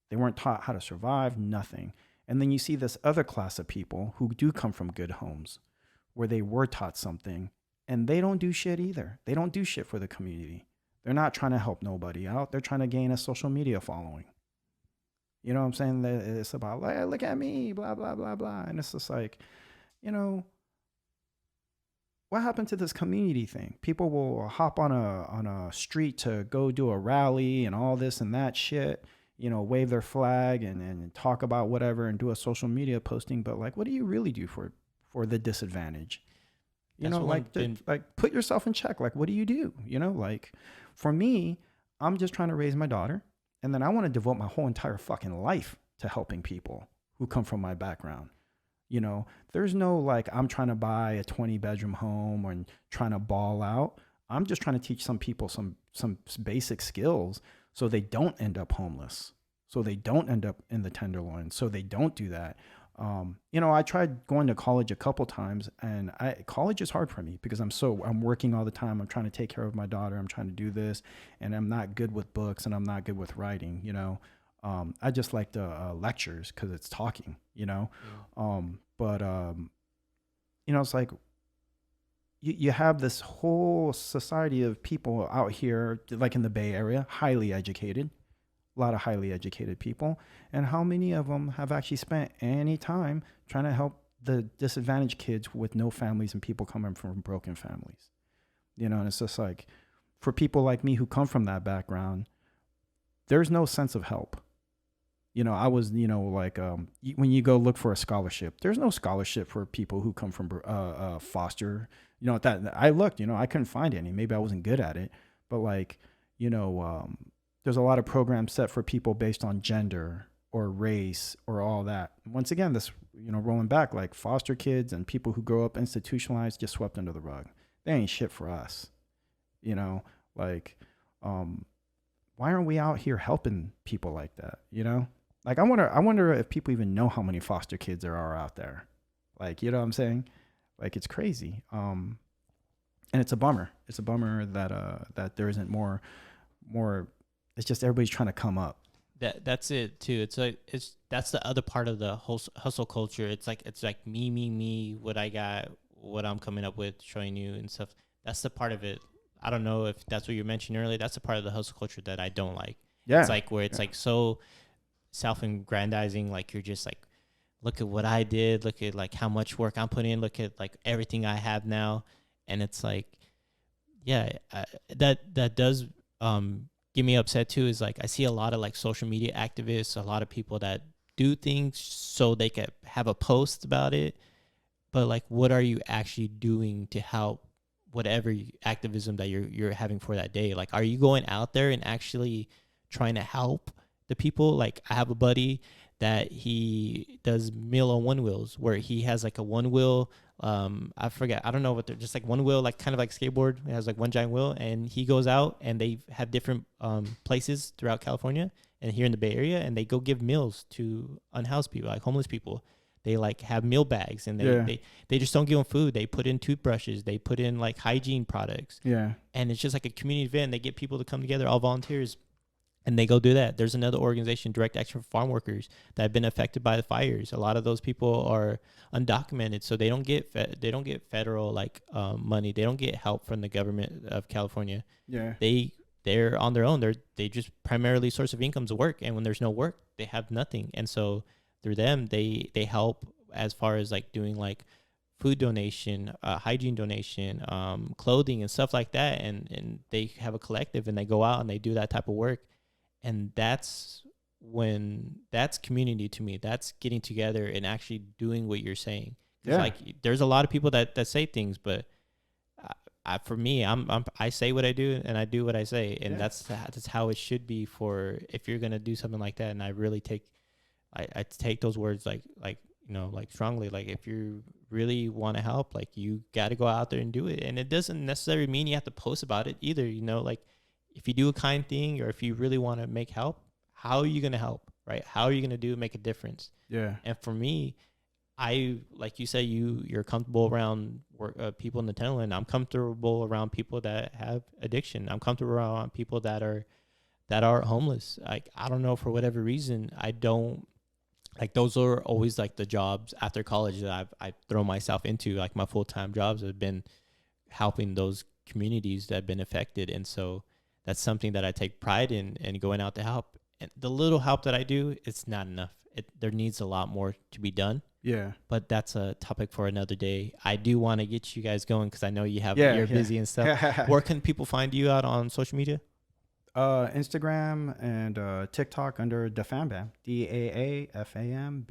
They weren't taught how to survive, nothing. And then you see this other class of people who do come from good homes where they were taught something and they don't do shit either. They don't do shit for the community. They're not trying to help nobody out. They're trying to gain a social media following. You know what I'm saying? It's about, like, look at me, blah, blah, blah, blah. And it's just like, what happened to this community thing? People will hop on a street to go do a rally and all this and that shit, wave their flag and talk about whatever and do a social media posting. But like, what do you really do for the disadvantage? Like put yourself in check. Like, what do you do? Like for me, I'm just trying to raise my daughter. And then I want to devote my whole entire fucking life to helping people who come from my background. There's no like, I'm trying to buy a 20-bedroom home or trying to ball out. I'm just trying to teach some people some basic skills so they don't end up homeless, so they don't end up in the Tenderloin, so they don't do that. I tried going to college a couple times, and college is hard for me because I'm working all the time. I'm trying to take care of my daughter. I'm trying to do this, and I'm not good with books, and I'm not good with writing. I just like the lectures because it's talking. Yeah. It's like you have this whole society of people out here, like in the Bay Area, highly educated. A lot of highly educated people, and how many of them have actually spent any time trying to help the disadvantaged kids with no families and people coming from broken families? And it's just like, for people like me who come from that background, there's no sense of help. I was, like, when you go look for a scholarship, there's no scholarship for people who come from foster. That I looked, I couldn't find any. Maybe I wasn't good at it, but like, there's a lot of programs set for people based on gender or race or all that. Once again, this, rolling back, like foster kids and people who grow up institutionalized, just swept under the rug. They ain't shit for us. Like, why aren't we out here helping people like that? Like, I wonder if people even know how many foster kids there are out there. Like, you know what I'm saying? Like, it's crazy. And it's a bummer. It's a bummer that there isn't more. It's just everybody's trying to come up. That's it too. It's like that's the other part of the whole hustle culture. It's like me, what I got, what I'm coming up with, showing you and stuff. That's the part of it. I don't know if that's what you mentioned earlier. That's the part of the hustle culture that I don't like. Yeah. It's like where it's like so self-aggrandizing. Like you're just like, look at what I did. Look at like how much work I'm putting in. Look at like everything I have now. And it's like, yeah, that does get me upset too. Is like I see a lot of like social media activists, a lot of people that do things so they can have a post about it, but like what are you actually doing to help whatever activism that you're having for that day? Like, are you going out there and actually trying to help the people? Like, I have a buddy that he does Meal on One Wheels, where he has like a one wheel. I forget. I don't know what they're just like one wheel, like kind of like skateboard. It has like one giant wheel, and he goes out and they have different places throughout California and here in the Bay Area, and they go give meals to unhoused people, like homeless people. they like have meal bags, and they just don't give them food. They put in toothbrushes, they put in like hygiene products, and it's just like a community event. They get people to come together, all volunteers, and they go do that. There's another organization, Direct Action for Farm Workers, that have been affected by the fires. A lot of those people are undocumented, so they don't get federal like money. They don't get help from the government of California. They're on their own. They just primarily source of income is work, and when there's no work, they have nothing. And so through them, they help as far as like doing like food donation, hygiene donation, clothing and stuff like that. And they have a collective, and they go out and they do that type of work. And that's community to me. That's getting together and actually doing what you're saying. Like there's a lot of people that say things, but for me, I say what I do and I do what I say, and that's how it should be for if you're gonna do something like that. And I really take those words like strongly. Like if you really want to help, like you got to go out there and do it. And it doesn't necessarily mean you have to post about it either. Like if you do a kind thing, or if you really want to make help, how are you gonna help, right? How are you gonna make a difference? And for me, like you said, you're comfortable around people in the Tenderloin. I'm comfortable around people that have addiction. I'm comfortable around people that are homeless. Like I don't know, for whatever reason, I don't like, those are always like the jobs after college that I throw myself into. Like my full-time jobs have been helping those communities that have been affected, and so that's something that I take pride in, and going out to help. And the little help that I do, it's not enough. There needs a lot more to be done. But that's a topic for another day. I do want to get you guys going because I know you're busy and stuff. Where can people find you out on social media? Instagram and TikTok under DaaFamBam, DaaFamBam,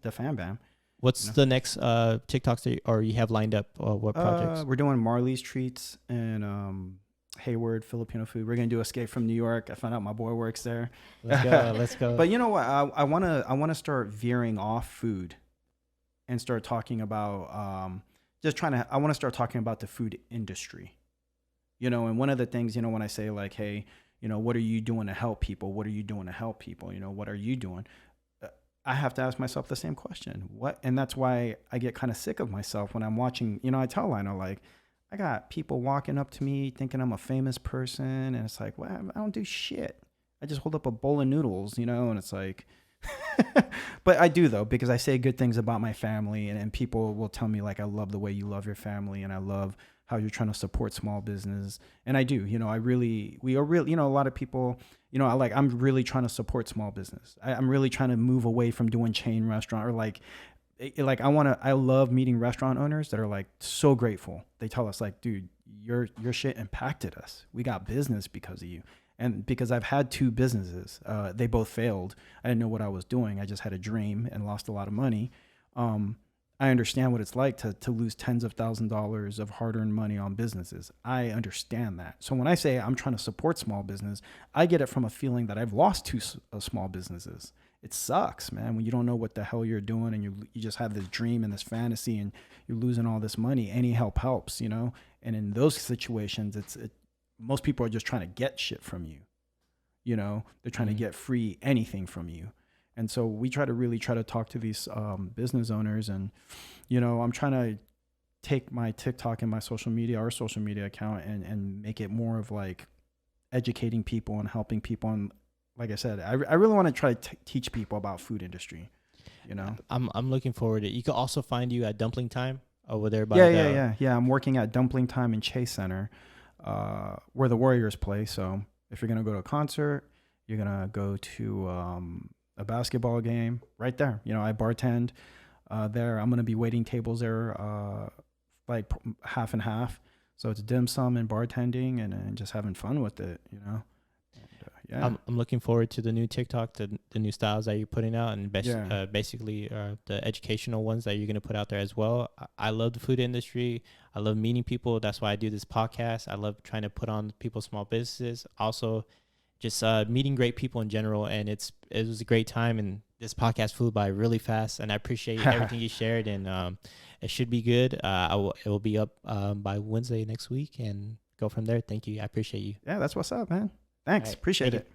DaaFamBam. What's the next TikToks or you have lined up? What projects? We're doing Marley's Treats and Hayward Filipino food. We're gonna do Escape from New York. I found out my boy works there. Let's go. But you know what? I wanna start veering off food and start talking about I want to start talking about the food industry. And one of the things, when I say like, hey, what are you doing to help people? What are you doing to help people? What are you doing? I have to ask myself the same question. And that's why I get kind of sick of myself when I'm watching, I tell Lionel, like, I got people walking up to me thinking I'm a famous person. And it's like, well, I don't do shit. I just hold up a bowl of noodles, and it's like, but I do though, because I say good things about my family, and people will tell me like, I love the way you love your family, and I love how you're trying to support small business. And I do, we are really, a lot of people, I'm really trying to support small business. I'm really trying to move away from doing chain restaurant, or I love meeting restaurant owners that are like so grateful. They tell us like, dude, your shit impacted us. We got business because of you. And because I've had 2 businesses, they both failed. I didn't know what I was doing. I just had a dream and lost a lot of money. I understand what it's like to lose tens of thousands of dollars of hard-earned money on businesses. I understand that. So when I say I'm trying to support small business, I get it from a feeling that I've lost 2 small businesses. It sucks, man, when you don't know what the hell you're doing, and you just have this dream and this fantasy, and you're losing all this money. Any help helps, And in those situations, most people are just trying to get shit from you. They're trying to get free anything from you. And so we try to talk to these business owners, and, I'm trying to take my TikTok and my our social media account and make it more of like educating people and helping people. And like I said, I really want to try to teach people about food industry, I'm looking forward to it. You can also find you at Dumpling Time over there. Yeah. I'm working at Dumpling Time in Chase Center, where the Warriors play. So if you're going to go to a concert, you're going to go to a basketball game right there. I bartend there. I'm going to be waiting tables there like half and half. So it's dim sum and bartending and just having fun with it, And, I'm looking forward to the new TikTok, the new styles that you're putting out, and basically the educational ones that you're going to put out there as well. I love the food industry. I love meeting people. That's why I do this podcast. I love trying to put on people's small businesses. Also, just meeting great people in general. And it was a great time. And this podcast flew by really fast. And I appreciate everything you shared. And it should be good. It will be up by Wednesday next week, and go from there. Thank you. I appreciate you. Yeah, that's what's up, man. Thanks. Right. Appreciate it.